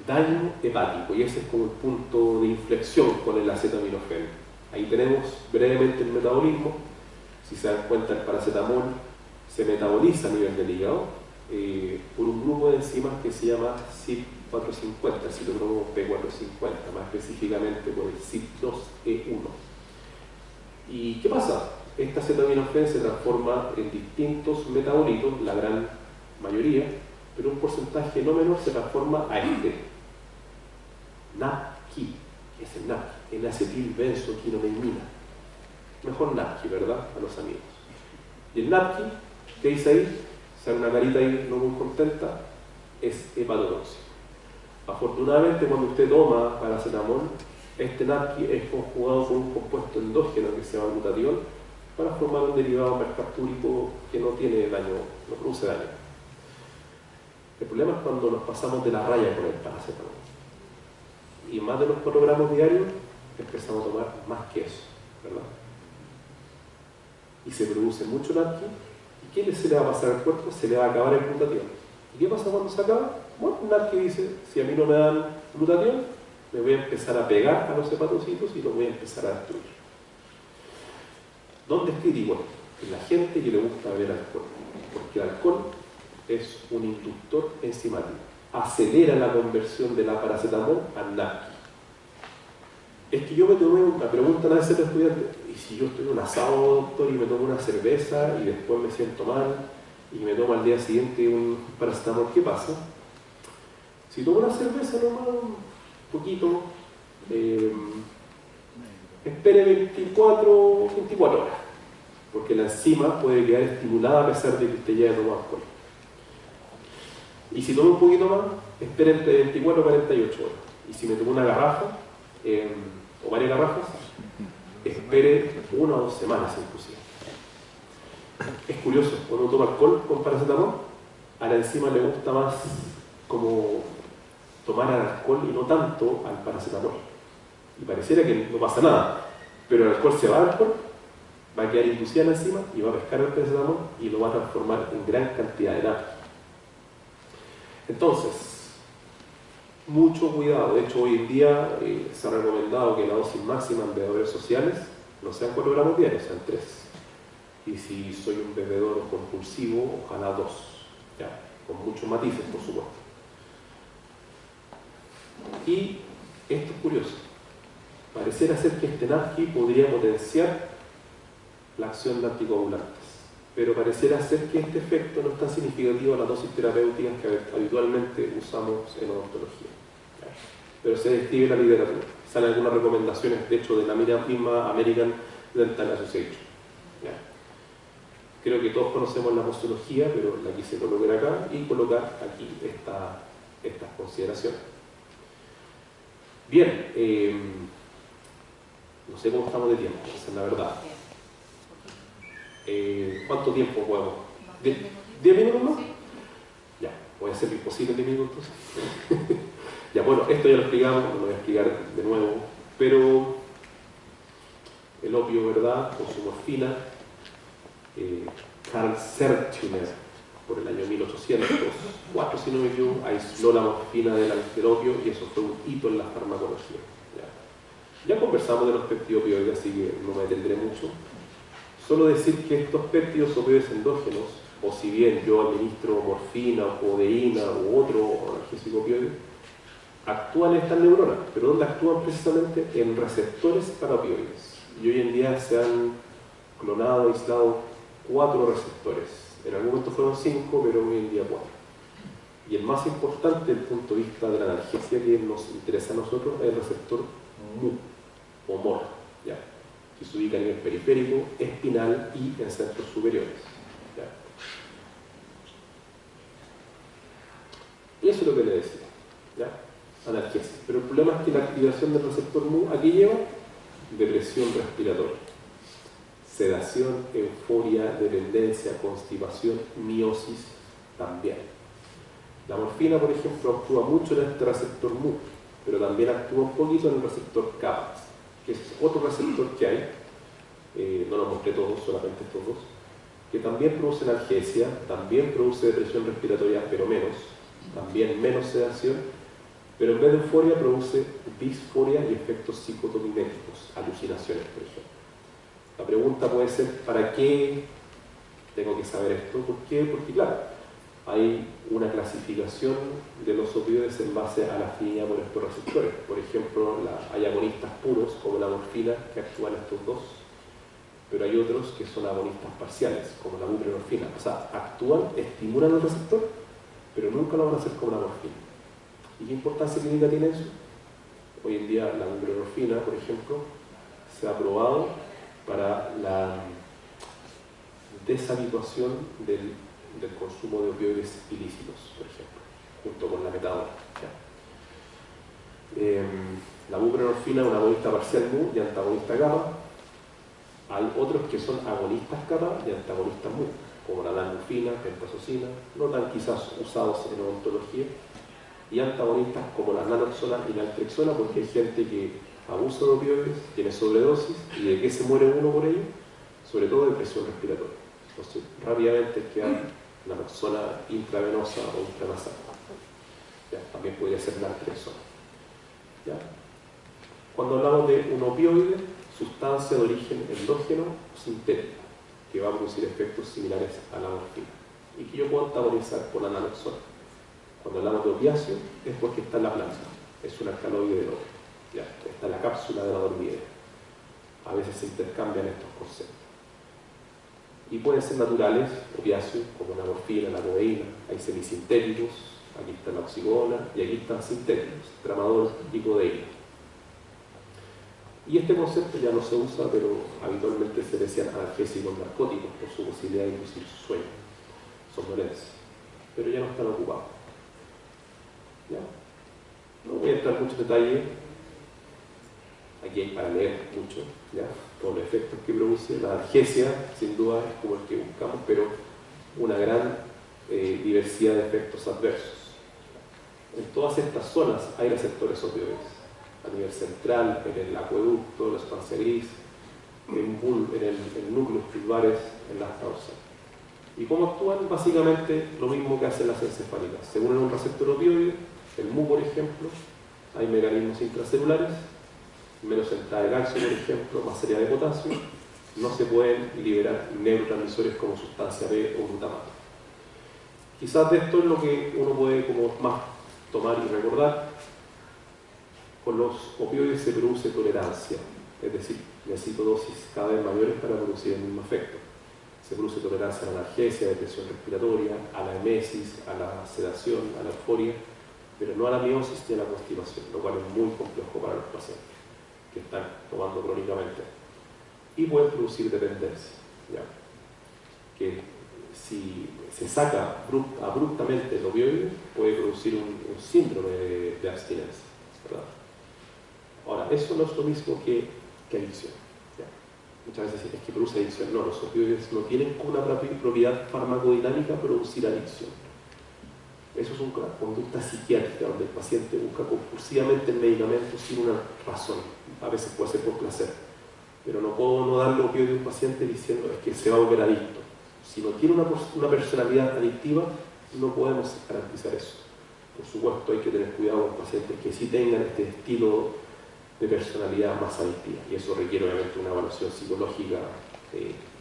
daño hepático, y ese es como el punto de inflexión con el acetaminofén. Ahí tenemos brevemente el metabolismo. Si se dan cuenta, el paracetamol se metaboliza a nivel del hígado por un grupo de enzimas que se llama CYP450, citocromo P450, más específicamente por el CYP2E1. ¿Y qué pasa? Esta acetaminofén se transforma en distintos metabolitos, la gran mayoría, pero un porcentaje no menor se transforma a este NAPQI, que es el NAPQI, N-acetilbenzoquinomeimina. Mejor NAPQI, ¿verdad? A los amigos. Y el NAPQI, ¿qué dice ahí? Sale una carita ahí no muy contenta, es hepatotóxico. Afortunadamente, cuando usted toma paracetamol, este NAPQI es conjugado con un compuesto endógeno que se llama glutatión para formar un derivado mercaptúrico que no tiene daño, no produce daño. El problema es cuando nos pasamos de la raya con el paracetamol. Y más de los 4 gramos diarios empezamos a tomar más que eso, ¿verdad? Y se produce mucho NAPQI. ¿Y qué se le va a pasar al cuerpo? Se le va a acabar el glutatión. ¿Y qué pasa cuando se acaba? Bueno, NAPQI dice, si a mí no me dan glutatión, me voy a empezar a pegar a los hepatocitos y los voy a empezar a destruir. ¿Dónde es crítico? En la gente que le gusta beber alcohol. Porque el alcohol es un inductor enzimático. Acelera la conversión de la paracetamol al NAPQI. Es que yo me tomé una pregunta a veces los estudiantes, y si yo estoy en un asado, doctor, y me tomo una cerveza y después me siento mal y me tomo al día siguiente un paracetamol, ¿qué pasa? Si tomo una cerveza nomás, un poquito, espere 24 horas, porque la enzima puede quedar estimulada a pesar de que usted ya tomó alcohol. Y si tomo un poquito más, espere entre 24 y 48 horas. Y si me tomo una garrafa, o varias garrafas, espere 1 o 2 semanas inclusive. Es curioso, cuando uno toma alcohol con paracetamol, a la enzima le gusta más como tomar alcohol y no tanto al paracetamol. Y pareciera que no pasa nada, Pero el alcohol se va al cuerpo, va a quedar inducida en la enzima y va a pescar el paracetamol y lo va a transformar en gran cantidad de NAD. Entonces, mucho cuidado. De hecho, hoy en día se ha recomendado que la dosis máxima en bebedores sociales no sean 4 gramos diarios, sean 3. Y si soy un bebedor compulsivo, ojalá 2, ¿ya? Con muchos matices, por supuesto. Y esto es curioso. Pareciera ser que este NADQI podría potenciar la acción de anticoagulantes, pero pareciera ser que este efecto no es tan significativo a las dosis terapéuticas que habitualmente usamos en odontología. Pero se describe en la literatura. Salen algunas recomendaciones, de hecho, de la misma American Dental Association. Creo que todos conocemos la posología, pero la quise colocar acá y colocar aquí estas consideraciones. Bien, no sé cómo estamos de tiempo, esa es la verdad. ¿Cuánto tiempo podemos? ¿10 minutos más? Ya, voy a hacer lo imposible en 10 minutos. Ya, bueno, esto ya lo explicamos, no lo voy a explicar de nuevo, pero el opio, ¿verdad?, con su morfina, Carl Sertüner, por el año 1804, si no me equivoco, aisló la morfina del opio y eso fue un hito en la farmacología. Ya conversamos de los peptidopioides, así que no me detendré mucho. Solo decir que estos péptidos opioides endógenos, o si bien yo administro morfina o codeína u otro analgésico opioide, actúan en estas neuronas, pero ¿dónde actúan precisamente? En receptores para opioides. Y hoy en día se han clonado, aislado 4 receptores. En algún momento fueron 5, pero hoy en día 4. Y el más importante desde el punto de vista de la analgesia que nos interesa a nosotros es el receptor MU, o MOR, ¿ya?, que se ubica a nivel periférico, espinal y en centros superiores. ¿Ya? Y eso es lo que le decía, ¿ya?, analgesia. Pero el problema es que la activación del receptor MU aquí lleva depresión respiratoria, sedación, euforia, dependencia, constipación, miosis también. La morfina, por ejemplo, actúa mucho en este receptor MU, pero también actúa un poquito en el receptor kappa, que es otro receptor que hay, no los mostré todos, solamente estos dos, que también produce analgesia, también produce depresión respiratoria, pero menos, también menos sedación, pero en vez de euforia produce disforia y efectos psicotomiméticos, alucinaciones, por ejemplo. La pregunta puede ser, ¿para qué tengo que saber esto? ¿Por qué? Porque claro, hay una clasificación de los opioides en base a la afinidad por estos receptores. Por ejemplo, hay agonistas puros, como la morfina, que actúan estos dos, pero hay otros que son agonistas parciales, como la buprenorfina. O sea, actúan, estimulan el receptor, pero nunca lo van a hacer como la morfina. ¿Y qué importancia clínica tiene eso? Hoy en día la buprenorfina, por ejemplo, se ha probado para la deshabituación del consumo de opioides ilícitos, por ejemplo, junto con la metadona. La buprenorfina es una agonista parcial MU y antagonista kappa. Hay otros que son agonistas kappa y antagonistas MU, como la danmufina, pentazocina, no tan quizás usados en odontología, y antagonistas como la naloxona y la naltrexona, porque hay gente que abusa de opioides, tiene sobredosis, y ¿de qué se muere uno por ello? Sobre todo de presión respiratoria. Entonces, rápidamente queda naloxona intravenosa o intranasal. ¿Ya? También podría ser naltrexona. ¿Ya? Cuando hablamos de un opioide, sustancia de origen endógeno o sintética, que va a producir efectos similares a la morfina, y que yo puedo antagonizar por la naloxona. Cuando hablamos de opiáceo, es porque está en la planta, es un alcaloide del opio. ¿Ya? Está en la cápsula de la dormidera. A veces se intercambian estos conceptos. Y pueden ser naturales, opiáceos, como la morfina, la codeína. Hay semisintéticos, aquí está la oxicodona, y aquí están sintéticos, tramador y codeína. Y este concepto ya no se usa, pero habitualmente se decían analgésicos narcóticos por su posibilidad de inducir sueño, somnolencia. Pero ya no están ocupados. ¿Ya? No voy a entrar en mucho detalle. Aquí hay para leer mucho, ¿ya?, por los efectos que produce. La analgesia, sin duda, es como el que buscamos, pero una gran diversidad de efectos adversos. En todas estas zonas hay receptores opioides. A nivel central, en el acueducto, la sustancia gris, en núcleos pulvares en las causas. ¿Y cómo actúan? Básicamente lo mismo que hacen las encefálicas. Se unen a un receptor opioide, el Mu por ejemplo, hay mecanismos intracelulares, menos entrada de calcio por ejemplo, más serie de potasio, no se pueden liberar neurotransmisores como sustancia B o glutamato. Quizás de esto es lo que uno puede como más tomar y recordar. Con los opioides se produce tolerancia, es decir, necesito dosis cada vez mayores para producir el mismo efecto. Se produce tolerancia a la analgesia, depresión respiratoria, a la emesis, a la sedación, a la euforia, pero no a la miosis ni a la constipación, lo cual es muy complejo para los pacientes que están tomando crónicamente. Y pueden producir dependencia, ¿ya? Que si se saca abruptamente el opioide, puede producir un síndrome de abstinencia, ¿verdad? Ahora, eso no es lo mismo que adicción. Muchas veces es que produce adicción. No, los opioides no tienen como una propiedad farmacodinámica producir adicción. Eso es una conducta psiquiátrica donde el paciente busca compulsivamente el medicamento sin una razón. A veces puede ser por placer. Pero no puedo no darle opioide a un paciente diciendo es que se va a volver adicto. Si no tiene una personalidad adictiva, no podemos garantizar eso. Por supuesto, hay que tener cuidado con pacientes que sí tengan este estilo de personalidad más adictiva, y eso requiere obviamente una evaluación psicológica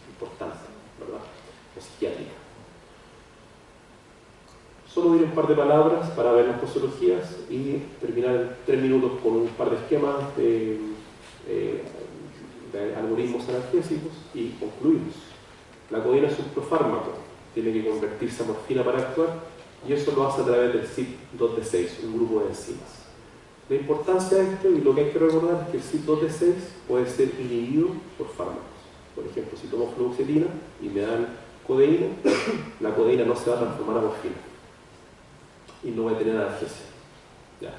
importante, ¿verdad? O psiquiátrica. Solo diré un par de palabras para ver las posologías y terminar en 3 minutos con un par de esquemas de algoritmos analgésicos y concluimos. La codeína es un profármaco, tiene que convertirse a morfina para actuar, y eso lo hace a través del CYP2D6, un grupo de enzimas. La importancia de esto y lo que hay que recordar es que el CYP2D6 puede ser inhibido por fármacos. Por ejemplo, si tomo fluoxetina y me dan codeína, la codeína no se va a transformar a morfina y no va a tener analgesia. ¿Ya?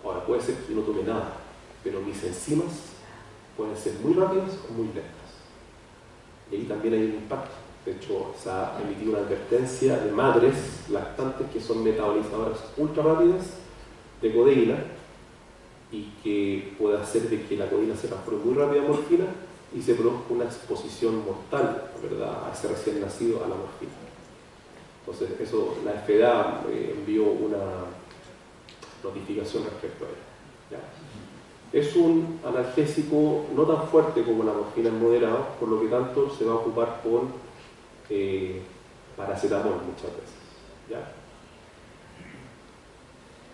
Ahora, puede ser que no tome nada, pero mis enzimas pueden ser muy rápidas o muy lentas. Y ahí también hay un impacto. De hecho, se ha emitido una advertencia de madres lactantes que son metabolizadoras ultra rápidas de codeína y que puede hacer de que la codeína se transforme muy rápido a morfina y se produzca una exposición mortal, ¿verdad?, a ese recién nacido a la morfina. Entonces, eso, la FDA envió una notificación respecto a ello. ¿Ya? Es un analgésico no tan fuerte como la morfina en moderado, por lo que tanto se va a ocupar con paracetamol muchas veces. ¿Ya?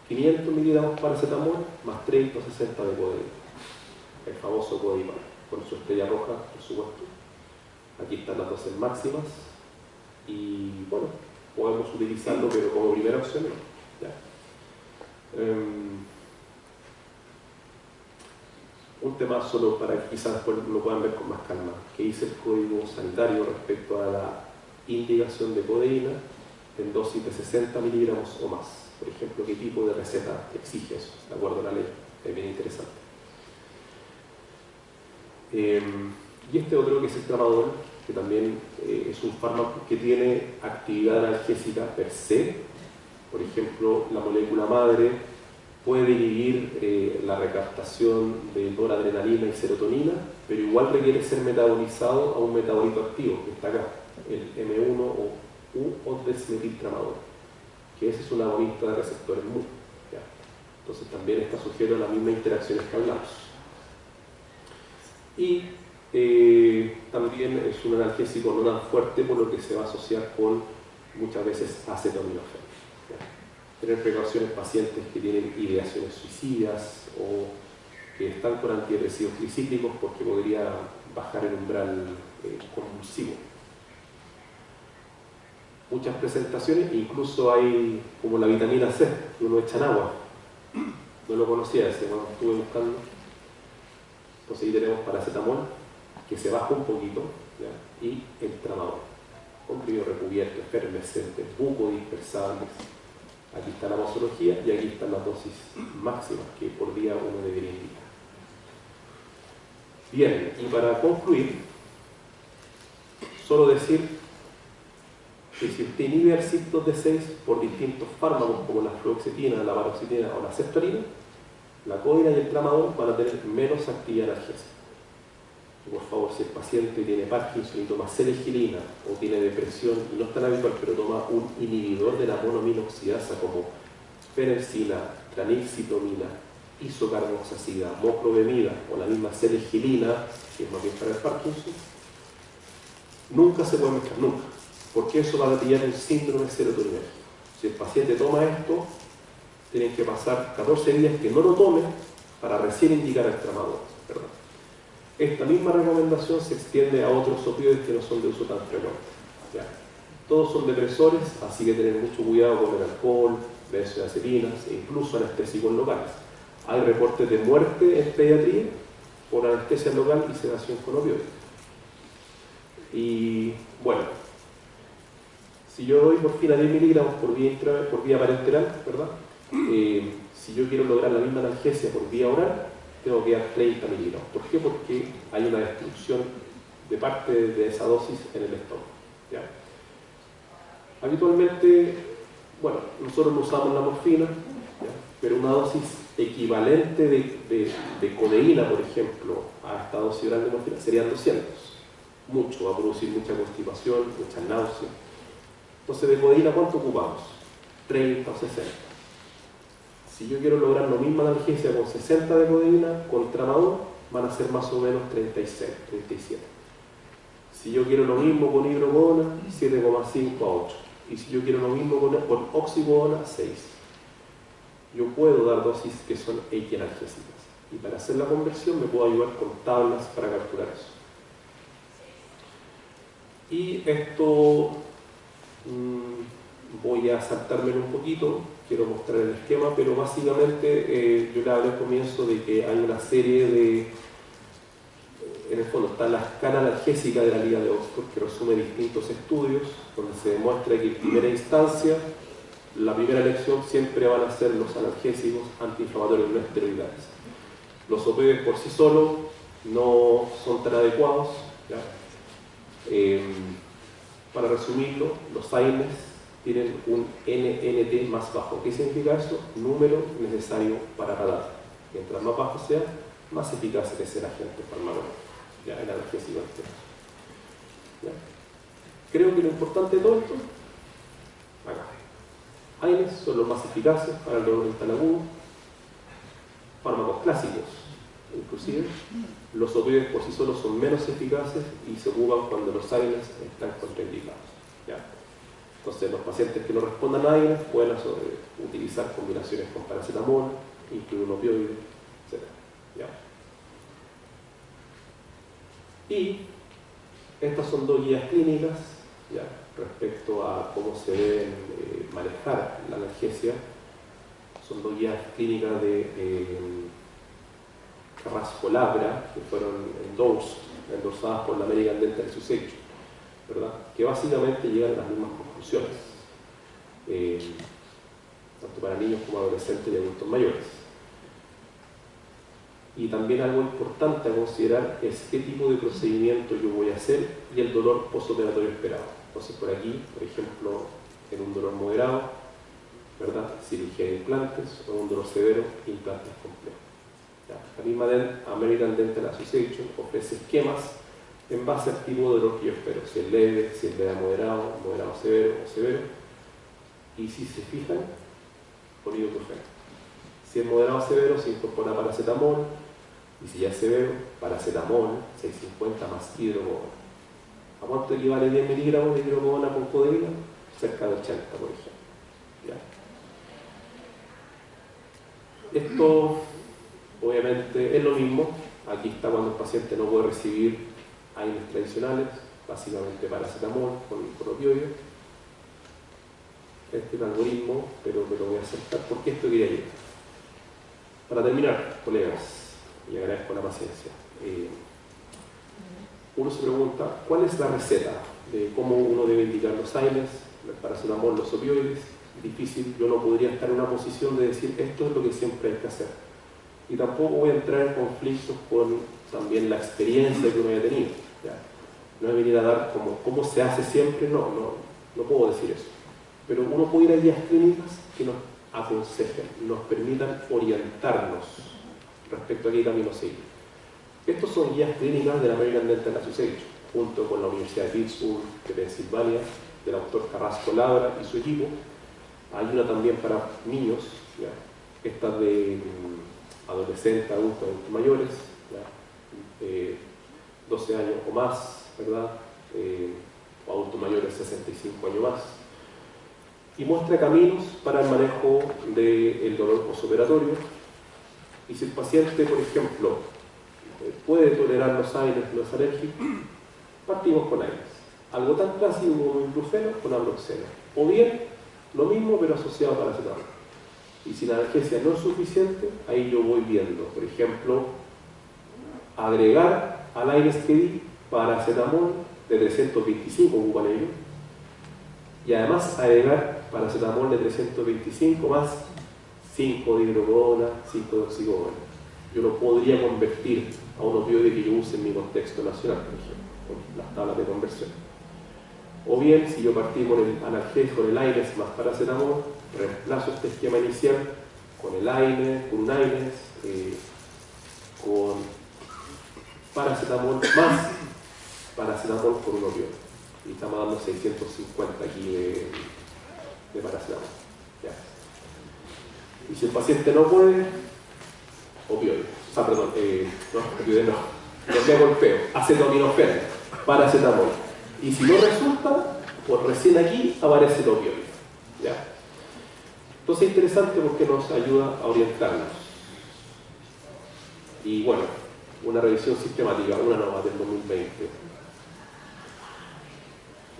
500 miligramos de paracetamol más 30 o 60 de codeína, el famoso Codipar, con su estrella roja, por supuesto. Aquí están las dosis máximas y bueno, podemos utilizarlo, pero como primera opción no. ¿Ya? Un tema solo para que quizás después lo puedan ver con más calma, que dice el Código Sanitario respecto a la indicación de codeína en dosis de 60 miligramos o más. Por ejemplo, qué tipo de receta exige eso, de acuerdo a la ley. Es bien interesante. Y este otro que es el tramadol, que también es un fármaco que tiene actividad analgésica per se. Por ejemplo, la molécula madre puede inhibir la recaptación de noradrenalina y serotonina, pero igual requiere ser metabolizado a un metabolito activo, que está acá, el M1 o U-desmetiltramadol, que ese es un agonista de receptores Mu. ¿Ya? Entonces también está sujeto a las mismas interacciones que hablamos. Y también es un analgésico no tan fuerte, por lo que se va a asociar con muchas veces acetaminofén. Tener precauciones pacientes que tienen ideaciones suicidas o que están con antidepresivos tricíclicos porque podría bajar el umbral convulsivo. Muchas presentaciones, incluso hay como la vitamina C, que uno echa en agua. No lo conocía ese, cuando estuve buscando. Entonces ahí tenemos paracetamol, que se baja un poquito, ¿ya? Y el tramadol, comprimido recubierto, efervescente, bucodispersables. Aquí está la posología y aquí están las dosis máximas que por día uno debería indicar. Bien, y para concluir, solo decir que si usted inhibe el CYP2D6 por distintos fármacos como la fluoxetina, la paroxetina o la ceftarina, la codeína y el tramadol van a tener menos actividad analgésica. que por favor, si el paciente tiene Parkinson y toma selegilinina o tiene depresión y no es tan habitual, pero toma un inhibidor de la monoaminoxidasa como penicilina, tranixetomida, isocarboxacida, moclobemida o la misma selegilinina, que es más bien para el Parkinson, nunca se puede mezclar, nunca, porque eso va a gatillar el síndrome serotoninérgico. Si el paciente toma esto, tienen que pasar 14 días que no lo tome para recién indicar el tramador. ¿Verdad? Esta misma recomendación se extiende a otros opioides que no son de uso tan frecuente. ¿Ya? Todos son depresores, así que tener mucho cuidado con el alcohol, benzodiazepinas e incluso anestésicos locales. Hay reportes de muerte en pediatría por anestesia local y sedación con opioides. Y bueno, si yo doy morfina 10 miligramos por vía parenteral, ¿verdad? Si yo quiero lograr la misma analgesia por vía oral, tengo que dar 30 miligramos. ¿Por qué? Porque hay una destrucción de parte de esa dosis en el estómago. ¿Ya? Habitualmente, bueno, nosotros no usamos la morfina, ¿ya? Pero una dosis equivalente de codeína, por ejemplo, a esta dosis oral de morfina serían 200. Mucho, va a producir mucha constipación, mucha náusea. Entonces, de codeína, ¿cuánto ocupamos? 30 o 60. Si yo quiero lograr la misma analgesia con 60 de codeína, con tramador, van a ser más o menos 36, 37. Si yo quiero lo mismo con hidrocodona, 7,5 a 8. Y si yo quiero lo mismo con oxicodona, 6. Yo puedo dar dosis que son equianalgésicas. Y para hacer la conversión me puedo ayudar con tablas para calcular eso. Y esto voy a saltármelo un poquito, quiero mostrar el esquema, pero básicamente yo le hablé al comienzo de que hay una serie de, en el fondo está la escala analgésica de la Liga de Oxford que resume distintos estudios donde se demuestra que en primera instancia la primera elección siempre van a ser los analgésicos antiinflamatorios no esteroidales. Los opioides por sí solos no son tan adecuados, ¿ya? Para resumirlo, los AINES tienen un NNT más bajo. ¿Qué significa eso? Número necesario para tratar. Mientras más bajo sea, más eficaz es el agente farmacológico, ya el analgésico este. ¿Ya? Creo que lo importante de todo esto, acá. AINES son los más eficaces para el dolor dental agudo, fármacos clásicos, inclusive. Los opioides por sí solos son menos eficaces y se ocupan cuando los AINES están contraindicados. ¿Ya? Entonces, los pacientes que no respondan a AINES pueden utilizar combinaciones con paracetamol, incluir un opioide, etc. ¿Ya? Y estas son dos guías clínicas, ¿ya? Respecto a cómo se deben manejar la analgesia. Son dos guías clínicas de Carrasco-Labra, que fueron endorsadas por la American Dental Association, ¿verdad? Que básicamente llegan a las mismas conclusiones, tanto para niños como adolescentes y adultos mayores. Y también algo importante a considerar es qué tipo de procedimiento yo voy a hacer y el dolor postoperatorio esperado. Entonces, por aquí, por ejemplo, en un dolor moderado, ¿verdad? Cirugía de implantes, o un dolor severo, implantes complejos. La misma American Dental Association ofrece esquemas en base al tipo de dolor que yo espero, si es leve, si es leve a moderado, moderado severo o severo. Y si se fijan, con ibuprofeno. Si es moderado severo, se incorpora paracetamol, y si ya es severo, paracetamol, 650 más hidrocodona. ¿A cuánto equivale 10 miligramos de hidrocodona con codeína? Cerca de 80, por ejemplo. ¿Ya? Esto obviamente es lo mismo. Aquí está cuando el paciente no puede recibir AINES tradicionales, básicamente paracetamol con opioides. Este es el algoritmo, pero me lo voy a aceptar porque esto quería llegar. Para terminar, colegas, y agradezco la paciencia, uno se pregunta ¿cuál es la receta de cómo uno debe indicar los AINES, el paracetamol, los opioides? Difícil, yo no podría estar en una posición de decir esto es lo que siempre hay que hacer. Y tampoco voy a entrar en conflictos con también la experiencia que uno haya tenido. ¿Ya? No es venir a dar como se hace siempre, no puedo decir eso. Pero uno puede ir a guías clínicas que nos aconsejen, nos permitan orientarnos respecto a qué camino seguir. Estos son guías clínicas de la American Dental Association, junto con la Universidad de Pittsburgh, de Pensilvania, del autor Carrasco Labra y su equipo. Hay una también para niños, ¿ya? Esta de adolescentes, adultos mayores, ¿ya? 12 años o más, ¿verdad? O adultos mayores 65 años más. Y muestra caminos para el manejo del dolor postoperatorio. Y si el paciente, por ejemplo, puede tolerar los aires, no es alérgico, partimos con aires. Algo tan clásico como ibuprofeno con ambroxeno. O bien, lo mismo pero asociado a paracetamol. Y si la analgesia no es suficiente, ahí yo voy viendo, por ejemplo, agregar al aires que di paracetamol de 325 ocupan ellos, y además agregar paracetamol de 325 más 5 de hidrocodona, 5 de oxicodona. Yo lo podría convertir a un opioide que yo use en mi contexto nacional, por ejemplo, con las tablas de conversión. O bien, si yo partí con el analgésico, con el AINES más paracetamol, reemplazo este esquema inicial con el AINES, con un AINES, con paracetamol más paracetamol con un opioide. Y estamos dando 650 aquí de paracetamol. Ya. Y si el paciente no puede, opioide. O sea, perdón, no, opioide no sea golpeo, acetaminofén, paracetamol. Y si no resulta, pues recién aquí aparece el opioide. ¿Ya? Entonces es interesante porque nos ayuda a orientarnos. Y bueno, una revisión sistemática, una nueva del 2020.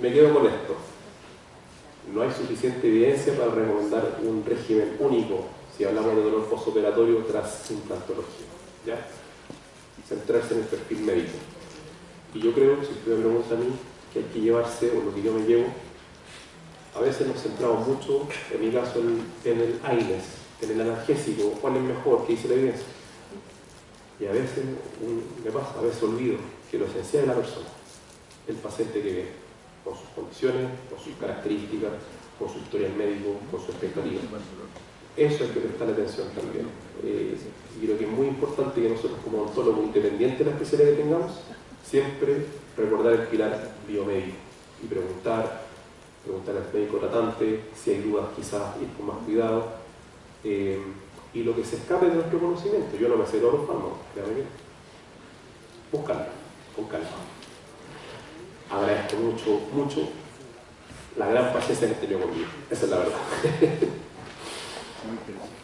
Me quedo con esto. No hay suficiente evidencia para recomendar un régimen único si hablamos de dolor postoperatorio tras implantología. ¿Ya? Centrarse en el perfil médico. Y yo creo, si usted me pregunta a mí, que hay que llevarse, o lo que yo me llevo, a veces nos centramos mucho, en mi caso, en el AINES, en el analgésico, cuál es mejor, qué dice la evidencia. Y a veces, me pasa, a veces olvido que lo esencial es la persona, el paciente que viene, con sus condiciones, con sus características, con su historial médico, con su expectativa. Eso hay que prestarle atención también. Y creo que es muy importante que nosotros como odontólogos, independiente de la especialidad que tengamos, siempre recordar el pilar biomédico y preguntar al médico tratante si hay dudas, quizás ir con más cuidado, y lo que se escape de nuestro conocimiento. Yo no me sé todos los fármacos, búscalo con calma. Agradezco mucho la gran paciencia que he tenido conmigo, esa es la verdad. Muy interesante.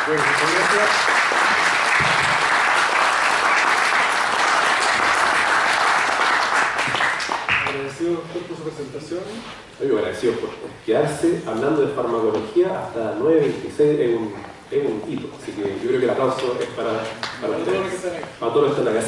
Bueno, muchas gracias. Agradecido, doctor, por su presentación. Muy agradecido por quedarse hablando de farmacología hasta 9:26, es un hito. Así que yo creo que el aplauso es para todos los que están acá.